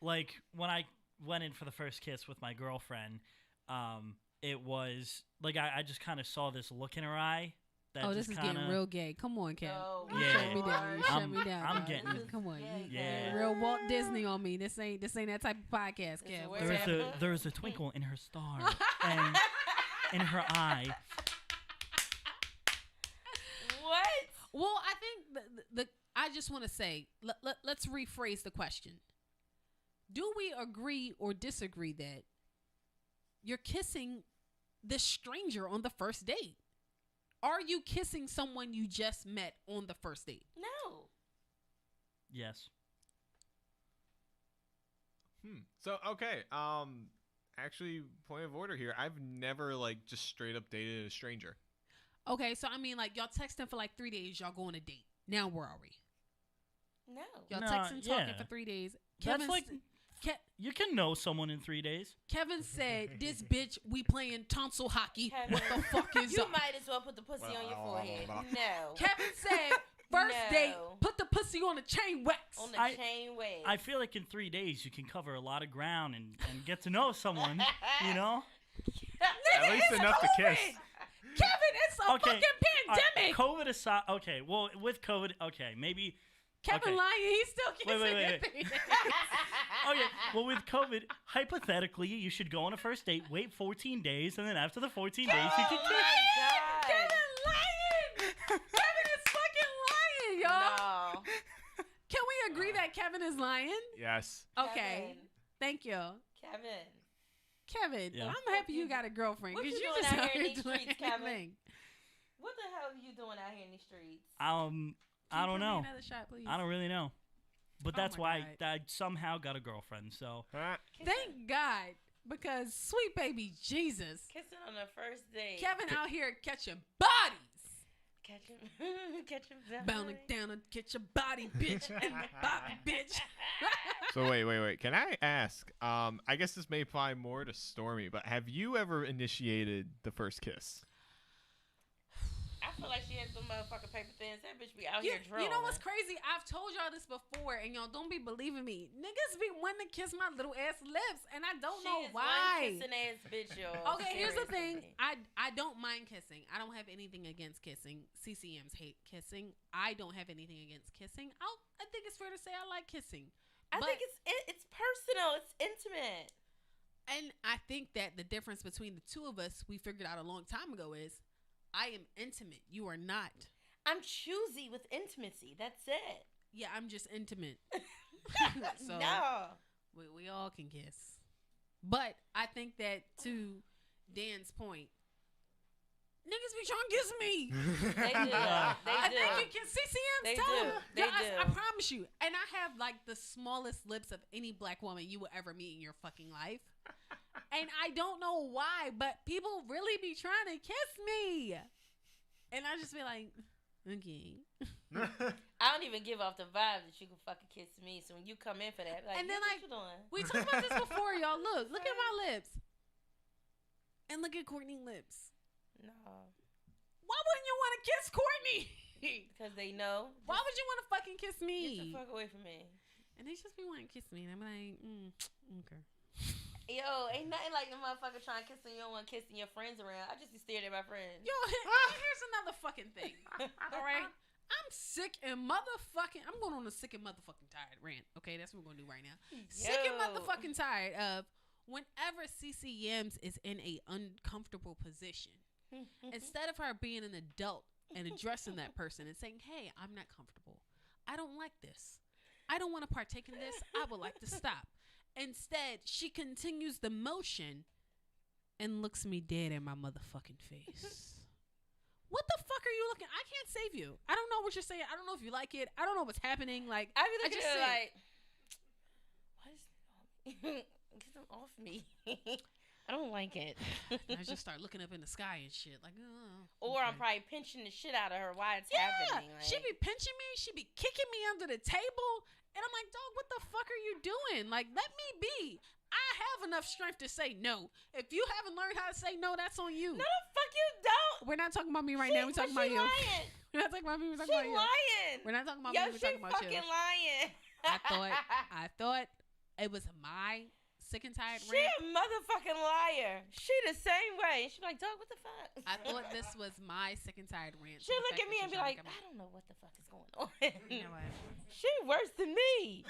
Like when I went in for the first kiss with my girlfriend, it was like I just kind of saw this look in her eye. That Oh, just this is kinda, getting real gay. Come on, Kev. No. You Yeah. shut me down. You shut me down. I'm dog. getting- Come on. You Yeah. real Walt Disney on me. This ain't that type of podcast, This is Kev. where What's it's happening? at. There's a twinkle in her star and in her eye. What? Well, I think I just want to say, let's rephrase the question. Do we agree or disagree that you're kissing this stranger on the first date? Are you kissing someone you just met on the first date? No. Yes. So okay. Actually, point of order here. I've never like just straight up dated a stranger. Okay, so I mean, like y'all texting for like 3 days, y'all go on a date. Now where are we? No. Y'all No, texting, talking yeah. for 3 days. That's like Ke- you can know someone in 3 days. Kevin said, "This bitch, we playing tonsil hockey. Kevin, What the fuck is You up?" might as well put the pussy on your forehead. No. Kevin said, first No. date, put the pussy on the chain wax. On the chain way. I feel like in 3 days you can cover a lot of ground and get to know someone. You know. At least enough to kiss. Kevin, it's a Okay. fucking pandemic. COVID aside, okay. Well, with COVID, okay, maybe. Kevin okay. lying, he's still kissing. Wait. it. Okay, well, with COVID, hypothetically, you should go on a first date, wait 14 days, and then after the 14 days, you Oh can my kiss. God. Kevin lying. Kevin is fucking lying, y'all. No. Can we agree that Kevin is lying? Yes. Okay. Thank you. Kevin. Kevin, Yeah. I'm happy you got a girlfriend What because you you doing just out here in here these doing streets, Kevin? everything. What the hell are you doing out here in these streets? I don't know. Another shot, please. I don't really know. But Oh that's my why God. I somehow got a girlfriend. So Huh? Thank God, because sweet baby Jesus, Kissing on the first date. Kevin out here catching bodies. Catching Bounding down and catch your body, bitch, and the body, bitch. So wait. Can I ask? I guess this may apply more to Stormy, but have you ever initiated the first kiss? I feel like she had some motherfucking paper thins. That bitch be out You, here drunk. you know what's crazy? I've told y'all this before, and y'all don't be believing me. Niggas be wanting to kiss my little ass lips, and I don't know why. Kissing ass bitch, y'all. Okay, here's the thing. Seriously. I don't mind kissing. I don't have anything against kissing. CCMs hate kissing. I don't have anything against kissing. I think it's fair to say I like kissing. I But- think it's personal. It's intimate. And I think that the difference between the two of us, we figured out a long time ago, is I am intimate. You are not. I'm choosy with intimacy. That's it. Yeah, I'm just intimate. So no. we all can kiss. But I think that to Dan's point, niggas be trying to kiss me. They do. Yeah. They I do. think you can CCMs They tell do. them. They I do. promise you. And I have like the smallest lips of any black woman you will ever meet in your fucking life. And I don't know why, but people really be trying to kiss me. And I just be like, okay. I don't even give off the vibe that you can fucking kiss me. So when you come in for that, like, And then, what like, you doing? We talked about this before, y'all. Look at my lips. And look at Courtney's lips. No, Why wouldn't you want to kiss Courtney? because they know. Why would you want to fucking kiss Get the me? fuck away from me. And they just be wanting to kiss me. And I'm like, okay. Yo, ain't nothing like the motherfucker trying to kiss and you don't want kissing your friends around. I just be staring at my friends. Yo, here's another fucking thing. All right? I'm sick and motherfucking. I'm going on a sick and motherfucking tired rant. Okay, that's what we're gonna do right now. Sick and Yo. motherfucking tired of whenever CCMs is in a uncomfortable position. Instead of her being an adult and addressing that person and saying, "Hey, I'm not comfortable. I don't like this. I don't want to partake in this. I would like to stop." Instead, she continues the motion and looks me dead in my motherfucking face. What the fuck are you looking? I can't save you. I don't know what you're saying. I don't know if you like it. I don't know what's happening. Like, I be looking just at her said- like, what is get them off me. I don't like it. I just start looking up in the sky and shit. Like, oh. Or I'm okay. probably pinching the shit out of her while it's Yeah, happening. Like, she be pinching me. She be kicking me under the table. And I'm like, dog, what the fuck are you doing? Like, let me be. I have enough strength to say no. If you haven't learned how to say no, that's on you. no, the fuck you don't. We're not talking about me right now. We're talking about she you. lying. We're not talking about me. We're She talking about you. lying. We're not talking about Yo, me. We're she talking about you. fucking lying. I thought it was my sick and tired She rant. a motherfucking liar. She the same way. She be like, dog, what the fuck? I thought this was my sick and tired rant. She'll The look fact at me that and be you're like, trying to I don't know what the fuck is going on. You know what? She worse than me.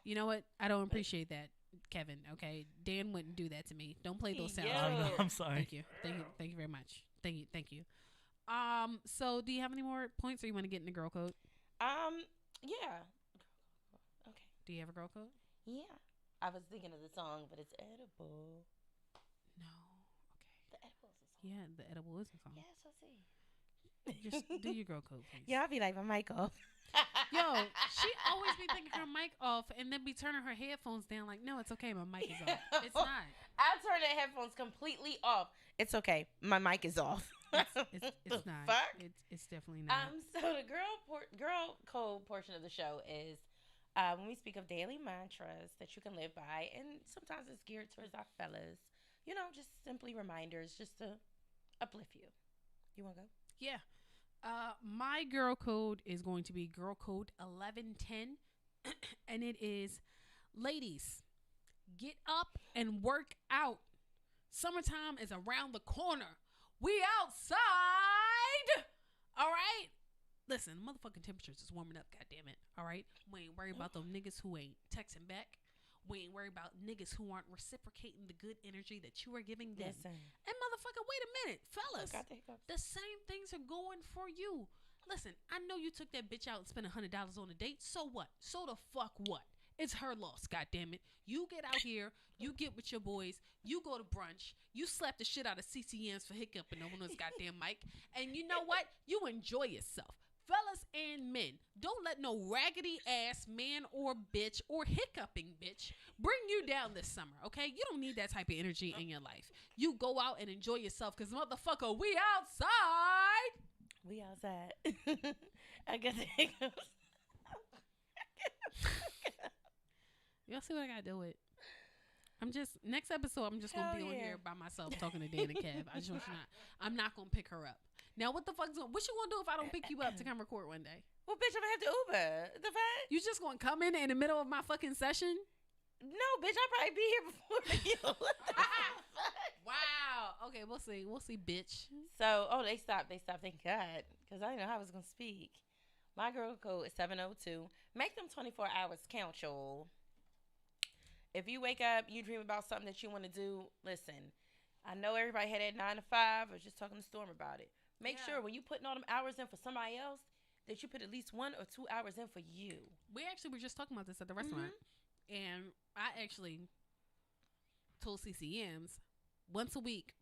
You know what? I don't appreciate that, Kevin. Okay, Dan wouldn't do that to me. Don't play those sounds. Yo. right Oh, now. no, I'm sorry. Thank you. Thank you very much. Thank you. So do you have any more points, or you want to get in the girl code? Yeah. Okay. Do you have a girl code? Yeah. I was thinking of the song, but it's edible. No. Okay. The edible is a song. Yeah, the edible is a song. Yeah, so see. Just do your girl code, please. Yeah, I'll be like, my mic off. Yo, she always be thinking her mic off and then be turning her headphones down like, no, it's okay, my mic is off. It's not. I'll turn the headphones completely off. It's okay. My mic is off. It's not. Fuck? It's definitely not. So the girl code portion of the show is when we speak of daily mantras that you can live by, and sometimes it's geared towards our fellas. You know, just simply reminders just to uplift you. You want to go? Yeah. My girl code is going to be girl code 1110, and it is, ladies, get up and work out. Summertime is around the corner. We outside. All right. Listen, motherfucking temperatures is warming up. God damn it. All right. We ain't worried about them niggas who ain't texting back. We ain't worried about niggas who aren't reciprocating the good energy that you are giving them. Listen. And motherfucker, wait a minute, fellas. Got the hiccups. The same things are going for you. Listen, I know you took that bitch out and spent $100 on a date. So what? So the fuck what? It's her loss, goddammit. You get out here, you get with your boys, you go to brunch, you slap the shit out of CCMs for hiccuping on this goddamn mic, and you know what? You enjoy yourself. Fellas and men, don't let no raggedy ass man or bitch or hiccuping bitch bring you down this summer, okay? You don't need that type of energy in your life. You go out and enjoy yourself, because motherfucker, we outside. We outside. I got the hiccups. Y'all see what I gotta do with? Next episode, I'm just gonna be on here by myself talking to Dan and Kev. I just want you not. I'm not gonna pick her up. Now, what you gonna do if I don't pick you up to come record one day? Well, bitch, I'm gonna have to Uber. The fact? You just gonna come in the middle of my fucking session? No, bitch, I'll probably be here before you. What the fuck? Wow. Okay, we'll see, bitch. So, they stopped. Thank God, because I didn't know how I was gonna speak. My girl code is 702. Make them 24 hours count, y'all. If you wake up, you dream about something that you want to do, listen. I know everybody had that 9 to 5. I was just talking to Storm about it. Make sure when you putting all them hours in for somebody else, that you put at least 1 or 2 hours in for you. We actually were just talking about this at the restaurant. And I actually told CCMs once a week,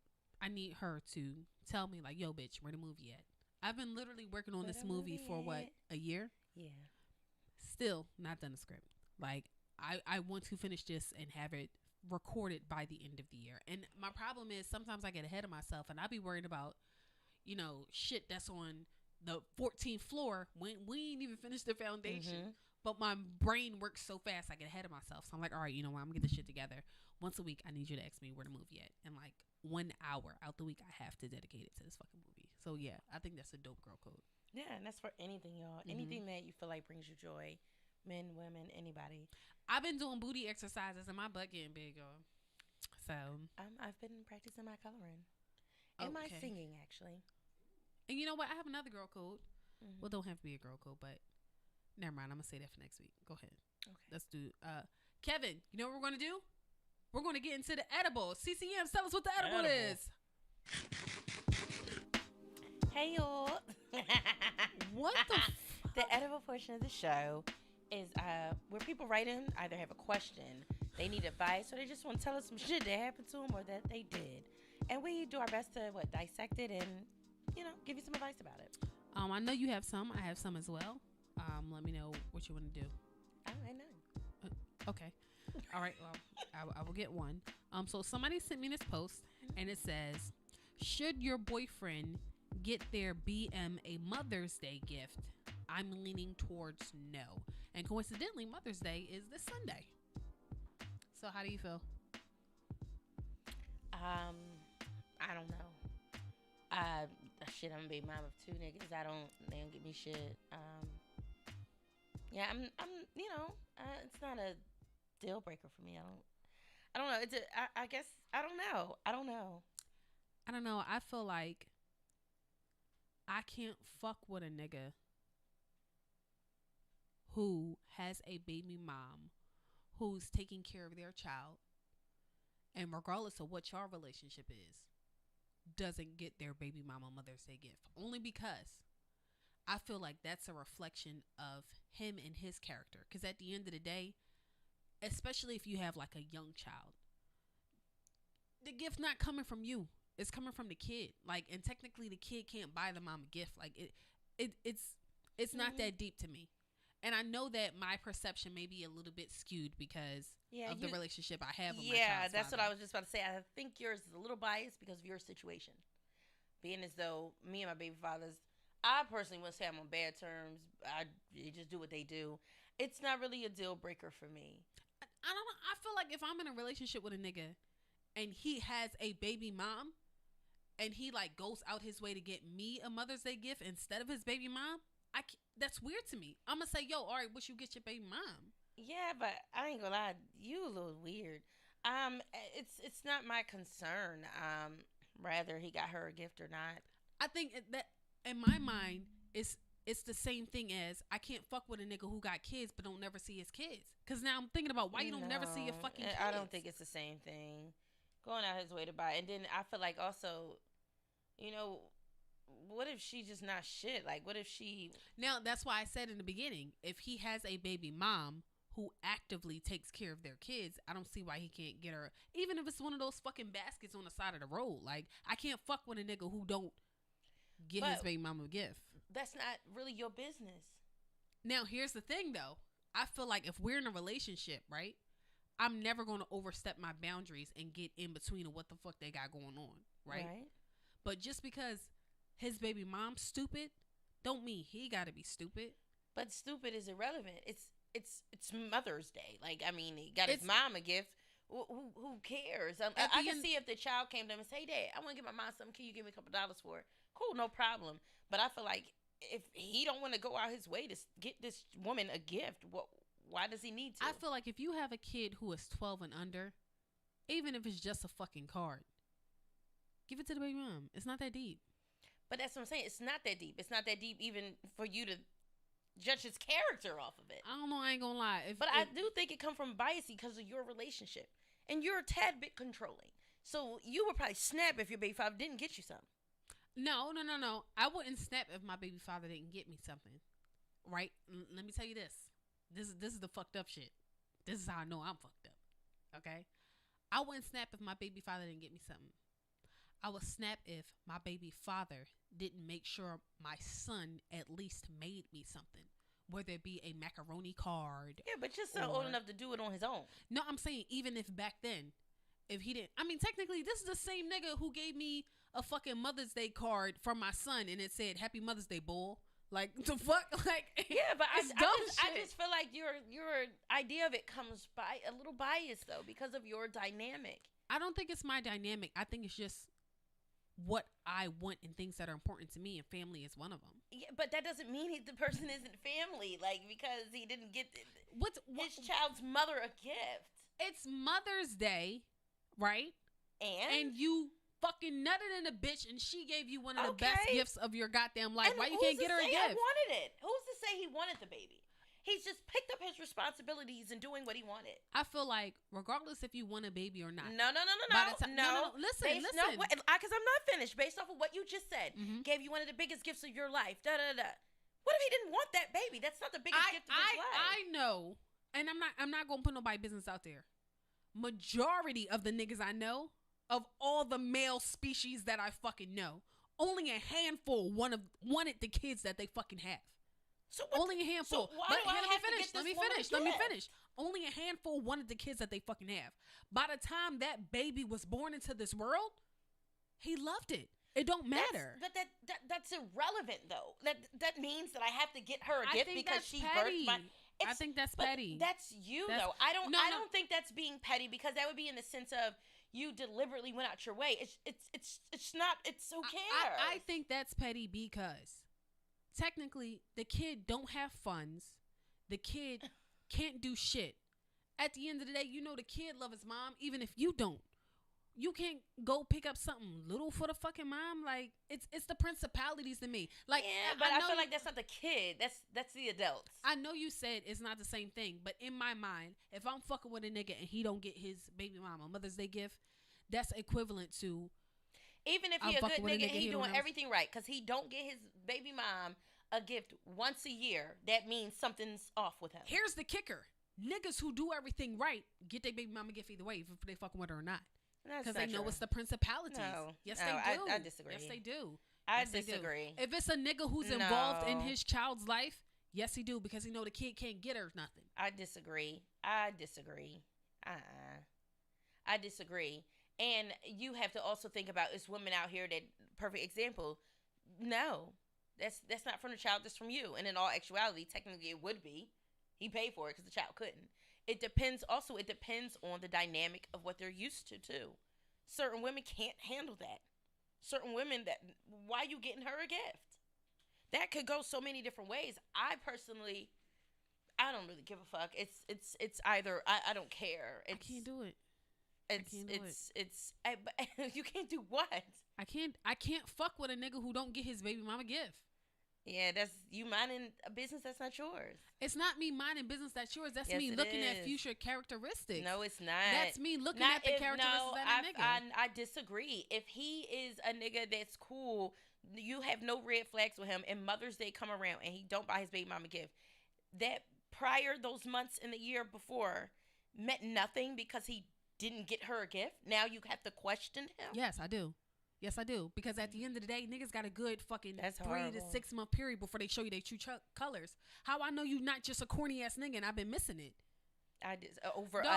I need her to tell me, like, yo, bitch, where the movie at? I've been literally working on this movie for, what, a year? Yeah. Still not done the script. Like, I want to finish this and have it recorded by the end of the year. And my problem is sometimes I get ahead of myself and I be worried about, you know, shit that's on the 14th floor when we ain't even finished the foundation. But my brain works so fast, I get ahead of myself. So I'm like, all right, you know what? I'm going to get this shit together. Once a week, I need you to ask me where the movie at. And like 1 hour out the week, I have to dedicate it to this fucking movie. So yeah, I think that's a dope girl code. Yeah, and that's for anything, y'all. Anything that you feel like brings you joy. Men, women, anybody. I've been doing booty exercises and my butt getting big, y'all. So I've been practicing my coloring and my singing, actually. And you know what? I have another girl code. Well, don't have to be a girl code, but never mind. I'm gonna say that for next week. Go ahead. Okay. Let's do. Kevin, you know what we're gonna do? We're gonna get into the edible. CCM, tell us what the edible is. Hey, y'all. What the? The edible portion of the show is where people write in, either have a question, they need advice, or they just want to tell us some shit that happened to them or that they did. And we do our best to dissect it and, you know, give you some advice about it. I know you have some. I have some as well. Let me know what you want to do. I know. Okay. All right. Well, I will get one. So somebody sent me this post and it says, should your boyfriend get their BM a Mother's Day gift? I'm leaning towards no. And coincidentally, Mother's Day is this Sunday. So how do you feel? I don't know. Shit, I'm a baby mom of 2 niggas. They don't give me shit. Yeah, I'm you know, it's not a deal breaker for me. I don't know. I guess, I don't know. I don't know. I feel like I can't fuck with a nigga who has a baby mom who's taking care of their child, and regardless of what your relationship is, doesn't get their baby mama Mother's Day gift. Only because I feel like that's a reflection of him and his character. Because at the end of the day, especially if you have like a young child, the gift not coming from you. is coming from the kid. Like, and technically the kid can't buy the mom a gift. Like it's not that deep to me. And I know that my perception may be a little bit skewed because of the relationship I have with my child's that's father. what I was just about to say. I think yours is a little biased because of your situation. Being as though me and my baby fathers, I personally wouldn't say I'm on bad terms. They just do what they do. It's not really a deal breaker for me. I don't know. I feel like if I'm in a relationship with a nigga and he has a baby mom and he like goes out his way to get me a Mother's Day gift instead of his baby mom, that's weird to me. I'm gonna say, yo, all right, what you get your baby mom? Yeah, but I ain't gonna lie, you a little weird. It's not my concern. Rather he got her a gift or not. I think that in my mind it's the same thing as I can't fuck with a nigga who got kids but don't never see his kids. Cause now I'm thinking about why you don't never see your fucking kids. I don't think it's the same thing. Going out his way to buy, and then I feel like also, you know, what if she just not shit? Like, what if she... Now, that's why I said in the beginning, if he has a baby mom who actively takes care of their kids, I don't see why he can't get her, even if it's one of those fucking baskets on the side of the road. Like, I can't fuck with a nigga who don't get his baby mama a gift. That's not really your business. Now, here's the thing, though. I feel like if we're in a relationship, right, I'm never going to overstep my boundaries and get in between of what the fuck they got going on, right? But just because his baby mom's stupid don't mean he got to be stupid. But stupid is irrelevant. It's Mother's Day. Like, I mean, he got his mom a gift. Who cares? I can see if the child came to him and say, hey, Dad, I want to get my mom something. Can you give me $2 for it? Cool, no problem. But I feel like if he don't want to go out his way to get this woman a gift, why does he need to? I feel like if you have a kid who is 12 and under, even if it's just a fucking card, give it to the baby mom. It's not that deep. But that's what I'm saying. It's not that deep. It's not that deep even for you to judge his character off of it. I don't know. I ain't gonna lie. I do think it come from bias because of your relationship. And you're a tad bit controlling. So you would probably snap if your baby father didn't get you something. No. I wouldn't snap if my baby father didn't get me something. Right? Let me tell you this. This is the fucked up shit. This is how I know I'm fucked up. Okay? I wouldn't snap if my baby father didn't get me something. I would snap if my baby father didn't make sure my son at least made me something. Whether it be a macaroni card. Yeah, but you're still old enough to do it on his own. No, I'm saying even if back then, if he didn't. I mean, technically, this is the same nigga who gave me a fucking Mother's Day card from my son and it said, Happy Mother's Day, bull. Like, the fuck? Like, yeah, but I just feel like your idea of it comes by a little biased, though, because of your dynamic. I don't think it's my dynamic. I think it's just what I want and things that are important to me, and family is one of them. Yeah, but that doesn't mean the person isn't family, like, because he didn't get his child's mother a gift. It's Mother's Day, right? And you fucking nutted in a bitch and she gave you one of the best gifts of your goddamn life. Why you can't get her a gift? I wanted it. Who's to say he wanted the baby? He's just picked up his responsibilities and doing what he wanted. I feel like, regardless if you want a baby or not. No. Listen. Because I'm not finished. Based off of what you just said, gave you one of the biggest gifts of your life. What if he didn't want that baby? That's not the biggest gift of his life. I know, and I'm not gonna put nobody's business out there. Majority of the niggas I know, of all the male species that I fucking know, only a handful wanted the kids that they fucking have. Only a handful. So why do I have to get Let me finish. Only a handful wanted the kids that they fucking have. By the time that baby was born into this world, he loved it. It don't matter. But that's irrelevant, though. That means that I have to get her a gift because she birthed my... I think that's petty. That's you, though. I don't think that's being petty, because that would be in the sense of you deliberately went out your way. It's not. It's who cares? I think that's petty because technically the kid don't have funds. The kid can't do shit. At the end of the day, you know the kid love his mom, even if you don't. You can't go pick up something little for the fucking mom. Like, it's the principalities to me. Like, yeah, but I feel like that's not the kid. That's the adults. I know you said it's not the same thing, but in my mind, if I'm fucking with a nigga and he don't get his baby mama Mother's Day gift, that's equivalent to... Even if he a good nigga and he doing everything right, because he don't get his baby mom a gift once a year, that means something's off with him. Here's the kicker. Niggas who do everything right get their baby mama gift either way, if they fucking with her or not. Because they know it's the principalities. No. Yes, No, they do. I disagree. Yes, they do. I Yes, they do. disagree. If it's a nigga who's involved in No. his child's life, yes, he do, because he know the kid can't get her nothing. I disagree. I disagree. And you have to also think about it's women out here that perfect example. No, that's not from the child. That's from you. And in all actuality, technically, it would be. He paid for it because the child couldn't. It depends. Also, it depends on the dynamic of what they're used to too. Certain women can't handle that. Certain women why you getting her a gift? That could go so many different ways. I personally, I don't really give a fuck. It's either I don't care. I can't do it. You can't do what? I can't fuck with a nigga who don't get his baby mama gift. Yeah, that's you minding a business that's not yours. It's not me minding business that's yours. That's Yes, me it looking at is. future characteristics. No, it's not. That's me looking at the characteristics of that nigga. I disagree. If he is a nigga that's cool, you have no red flags with him, and Mother's Day come around and he don't buy his baby mama gift. That prior those months in the year before meant nothing because he didn't get her a gift. Now you have to question him. Yes, I do. Yes, I do. Because at the end of the day, niggas got a good fucking That's 3 to horrible. 6 month period before they show you their true colors. How I know you not just a corny ass nigga and I've been missing it. I just over No.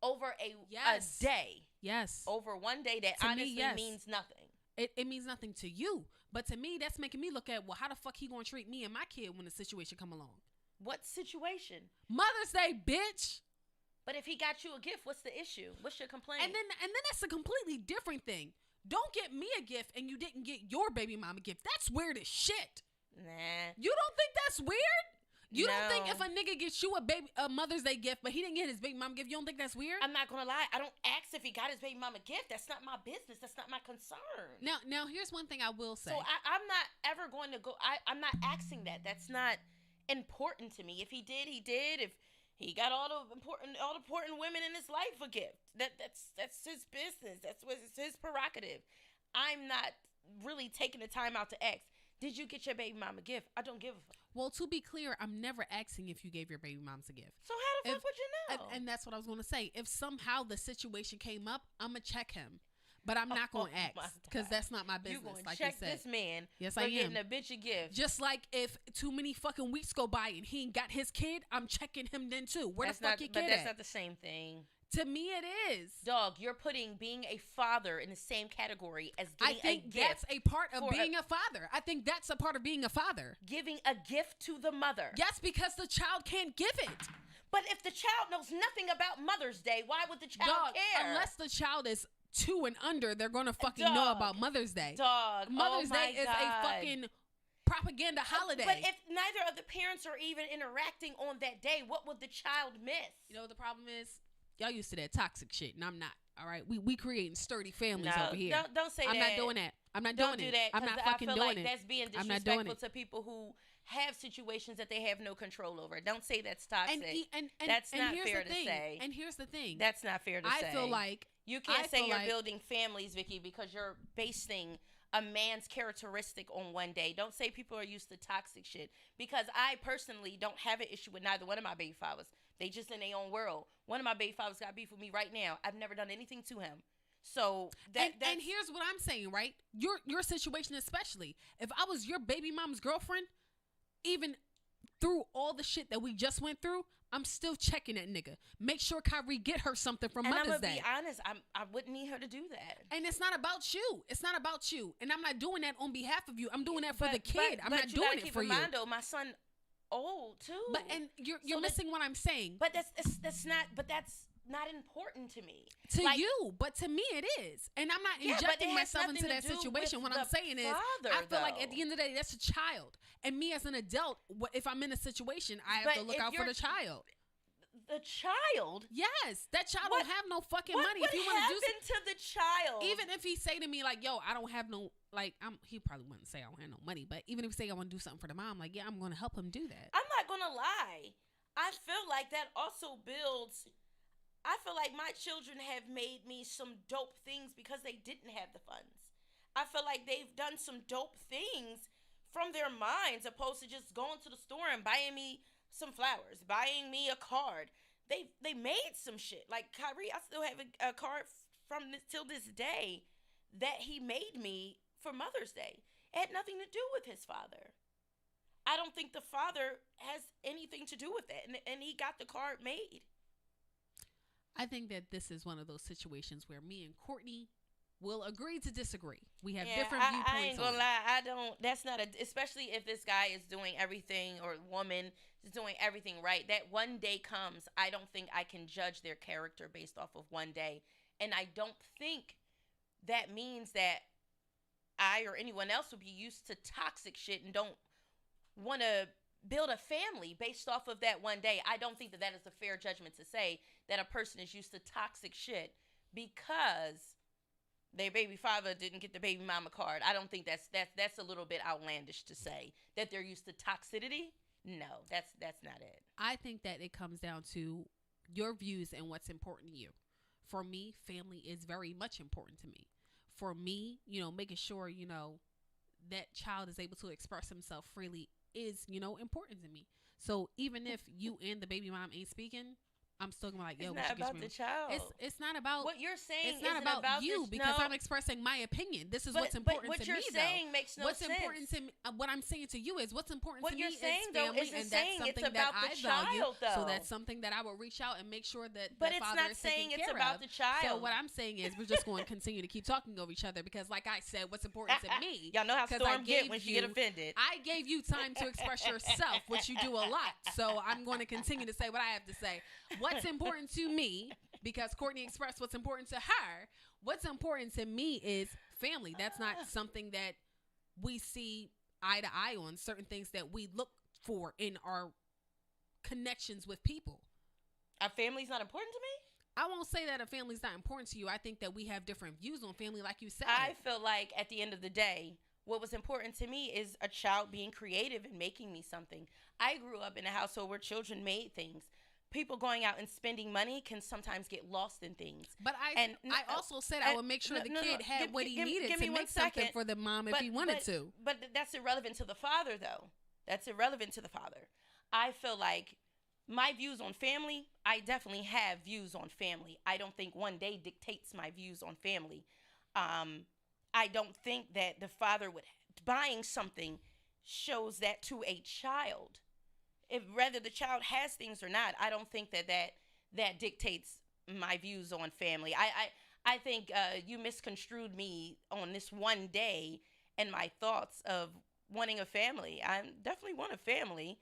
a Yes. day. Yes. Over one day that To me, honestly yes. means nothing. It means nothing to you. But to me, that's making me look at, well, how the fuck he gonna treat me and my kid when the situation come along? What situation? Mother's Day, bitch. But if he got you a gift, what's the issue? What's your complaint? And then that's a completely different thing. Don't get me a gift and you didn't get your baby mama gift. That's weird as shit. Nah. You don't think that's weird? You don't think No. if a nigga gets you a Mother's Day gift, but he didn't get his baby mama gift, you don't think that's weird? I'm not gonna lie. I don't ask if he got his baby mama gift. That's not my business. That's not my concern. Now here's one thing I will say. So I'm not ever going to go. I'm not asking that. That's not important to me. If he did, he did. If he got all the important women in his life a gift, that's his business. That's his prerogative. I'm not really taking the time out to ask. Did you get your baby mama gift? I don't give a fuck. Well, to be clear, I'm never asking if you gave your baby moms a gift. So how the fuck would you know? And that's what I was going to say. If somehow the situation came up, I'm going to check him. But I'm not going to my ask because God. that's not my You business, gonna like check you said. this man Yes, for I getting am. a bitch a gift. Just like if too many fucking weeks go by and he ain't got his kid, I'm checking him then too. Where That's the fuck not, your but kid that's at? not the same thing. To me, it is. Dog, you're putting being a father in the same category as I getting think a gift. that's a part of for being a father. I think that's a part of being a father. Giving a gift to the mother. Yes, because the child can't give it. But if the child knows nothing about Mother's Day, why would the child Dog, care? unless the child is 2 and under, they're going to fucking know Dog. about Mother's Day. Dog, Mother's oh my Day is God. a fucking propaganda holiday. But if neither of the parents are even interacting on that day, what would the child miss? You know what the problem is? Y'all used to that toxic shit, and I'm not. All right, we creating sturdy families No, over here. don't say I'm that. not doing that. I'm not Don't doing do it. that. I'm 'cause not I fucking feel doing like it. that's being I'm not doing disrespectful it. to people who have situations that they have no control over. Don't say that's toxic. And That's not here's fair the to thing. say. And here's the thing. That's not fair to say. I feel like you can't I say feel you're like- building families, Vicky, because you're basing a man's characteristic on one day. Don't say people are used to toxic shit, because I personally don't have an issue with neither one of my baby fathers. They just in their own world. One of my baby fathers got beef with me right now. I've never done anything to him. So and that's here's what I'm saying, right? Your situation especially. If I was your baby mom's girlfriend, even through all the shit that we just went through, I'm still checking that nigga. Make sure Kyrie get her something from and I'm Mother's gonna Day. be honest. I wouldn't need her to do that. And it's not about you. It's not about you. And I'm not doing that on behalf of you. I'm doing that for the But- kid. I'm but not you gotta doing it keep for in you. mind, though, my son old too. But and you're So missing what I'm saying. But that's not important to me. To Like, you, but to me it is. And I'm not Yeah, but injecting it has myself into nothing that to do situation. with What I'm the saying is, father, I feel like at though. the end of the day, that's a child. And me as an adult, if I'm in a situation, I have But to look if out for you're- the child. The child. Yes, that child What- don't have no fucking What money. would If you want to do happen to the child? even if he say to me like, "Yo, I don't have no like," he probably wouldn't say I don't have no money, but even if he say I want to do something for the mom, like, yeah, I'm going to help him do that. I'm not gonna lie. I feel like that also builds. I feel like my children have made me some dope things because they didn't have the funds. I feel like they've done some dope things from their minds, opposed to just going to the store and buying me some flowers, buying me a card. They made some shit. Like Kyrie, I still have a card from this till this day that he made me for Mother's Day. It had nothing to do with his father. I don't think the father has anything to do with it. And he got the card made. I think that this is one of those situations where me and Courtney will agree to disagree. We have different viewpoints. I ain't gonna lie. I don't. That's not a. Especially if this guy is doing everything, or woman is doing everything right. That one day comes. I don't think I can judge their character based off of one day. And I don't think that means that I or anyone else will be used to toxic shit and don't want to build a family based off of that one day. I don't think that is a fair judgment to say that a person is used to toxic shit because their baby father didn't get the baby mama card. I don't think that's a little bit outlandish to say that they're used to toxicity. No, that's not it. I think that it comes down to your views and what's important to you. For me, family is very much important to me. For me, making sure, that child is able to express himself freely is, important to me. So even if you and the baby mom ain't speaking, I'm still gonna be like, yo, it's not about the child. It's not about what you're saying. It's not about you because I'm expressing my opinion. This is what's important to me. What you're saying makes no sense. What's important to me? What I'm saying to you is what's important to me. What you're saying is family, though and isn't that's saying something it's about that the I value. child, though. So that's something that I will reach out and make sure that. But the it's father not is saying taken it's care about of. the child. So what I'm saying is we're just going to continue to keep talking over each other because, like I said, what's important to me. Y'all know how Storm get when she get offended. I gave you time to express yourself, which you do a lot. So I'm going to continue to say what I have to say. What's important to me? Because Courtney expressed what's important to her. What's important to me is family. That's not something that we see eye to eye on. Certain things that we look for in our connections with people. A family's not important to me? I won't say that a family's not important to you. I think that we have different views on family, like you said. I feel like at the end of the day, what was important to me is a child being creative and making me something. I grew up in a household where children made things. People going out and spending money can sometimes get lost in things. But I also said I would make sure the kid had what he needed to make something for the mom if he wanted to. But that's irrelevant to the father, though. That's irrelevant to the father. I feel like my views on family, I definitely have views on family. I don't think one day dictates my views on family. I don't think that the father buying something shows that to a child. If whether the child has things or not, I don't think that dictates my views on family. I think you misconstrued me on this one day and my thoughts of wanting a family. I definitely want a family,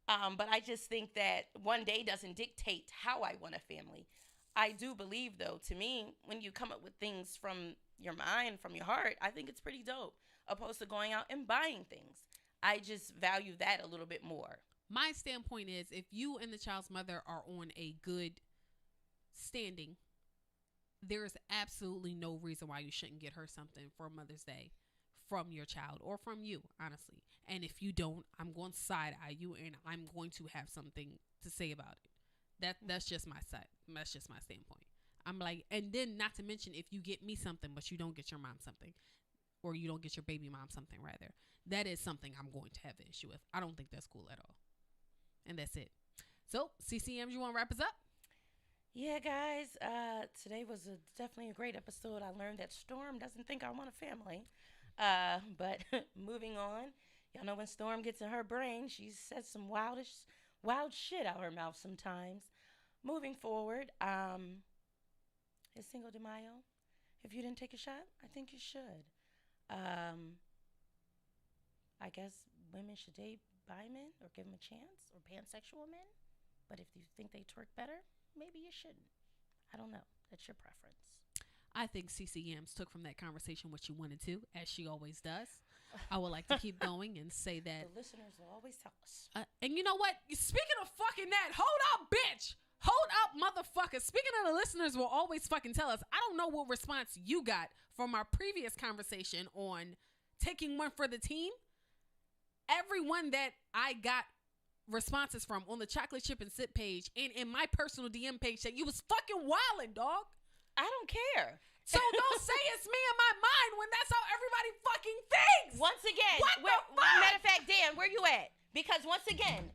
but I just think that one day doesn't dictate how I want a family. I do believe, though, to me, when you come up with things from your mind, from your heart, I think it's pretty dope, opposed to going out and buying things. I just value that a little bit more. My standpoint is if you and the child's mother are on a good standing, there's absolutely no reason why you shouldn't get her something for Mother's Day from your child or from you, honestly. And if you don't, I'm going to side eye you and I'm going to have something to say about it. That's just my side. That's just my standpoint. I'm like, and then not to mention if you get me something, but you don't get your mom something, or you don't get your baby mom something rather, that is something I'm going to have an issue with. I don't think that's cool at all. And that's it. So, CCM, you want to wrap us up? Yeah, guys. Today was definitely a great episode. I learned that Storm doesn't think I want a family. But moving on, y'all know when Storm gets in her brain, she says some wild shit out her mouth sometimes. Moving forward, it's Cinco de Mayo. If you didn't take a shot, I think you should. I guess women should date bi men or give them a chance, or pansexual men. But if you think they twerk better, maybe you shouldn't. I don't know. That's your preference. I think CC Yams took from that conversation what she wanted to, as she always does. I would like to keep going and say that the listeners will always tell us. And you know what? Speaking of fucking that, hold up, bitch. Hold up, motherfucker. Speaking of the listeners will always fucking tell us. I don't know what response you got from our previous conversation on taking one for the team. Everyone that I got responses from on the Chocolate Chip and Sip page and in my personal DM page said you was fucking wildin', dog. I don't care. So don't say it's me in my mind when that's how everybody fucking thinks. Once again, what the fuck? Matter of fact, Dan, where you at? Because once again,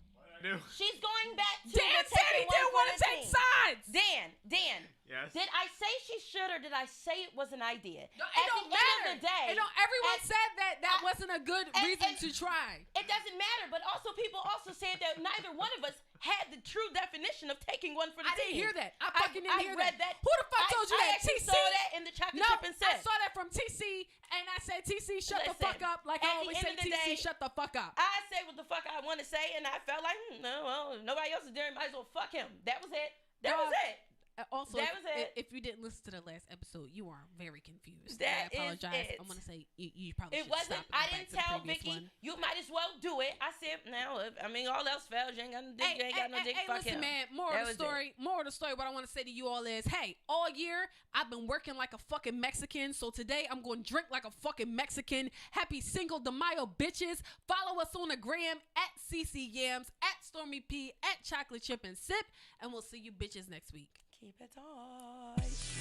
she's going back to Dan said he didn't want to take sides. Dan, Yes. Did I say she should, or did I say it was an idea? No, it At don't the end matter. of the day, Everyone said that wasn't a good reason and- to try. it doesn't matter. But also, people also said that neither one of us had the true definition of taking one for the I team. didn't hear that. I fucking didn't hear read that. Who the fuck told you I that? actually TC? saw that in the chocolate No, chip and I sip. saw that from TC, and I said, TC, shut the Listen, fuck up. Like at I the always end say, of the TC, day, shut the fuck up. I say what the fuck I want to say, and I felt like, no, well, nobody else is there. Might as well fuck him. That was it. That was it. Also, That was it. if you didn't listen to the last episode, you are very confused. That I apologize. is it. I want to say you probably It should wasn't. stop and I go back didn't to the tell previous Vicky. one. You might as well do it. I said, now, I mean, all else fails. You ain't got no dick. You ain't got no dick. Fuck listen, him. man. More That of the was story. More of the story. What I want to say to you all is, hey, all year I've been working like a fucking Mexican. So today I'm going to drink like a fucking Mexican. Happy Cinco de Mayo, bitches. Follow us on the gram at CC Yams, at Stormy P, at Chocolate Chip and Sip, and we'll see you bitches next week. Keep it tight.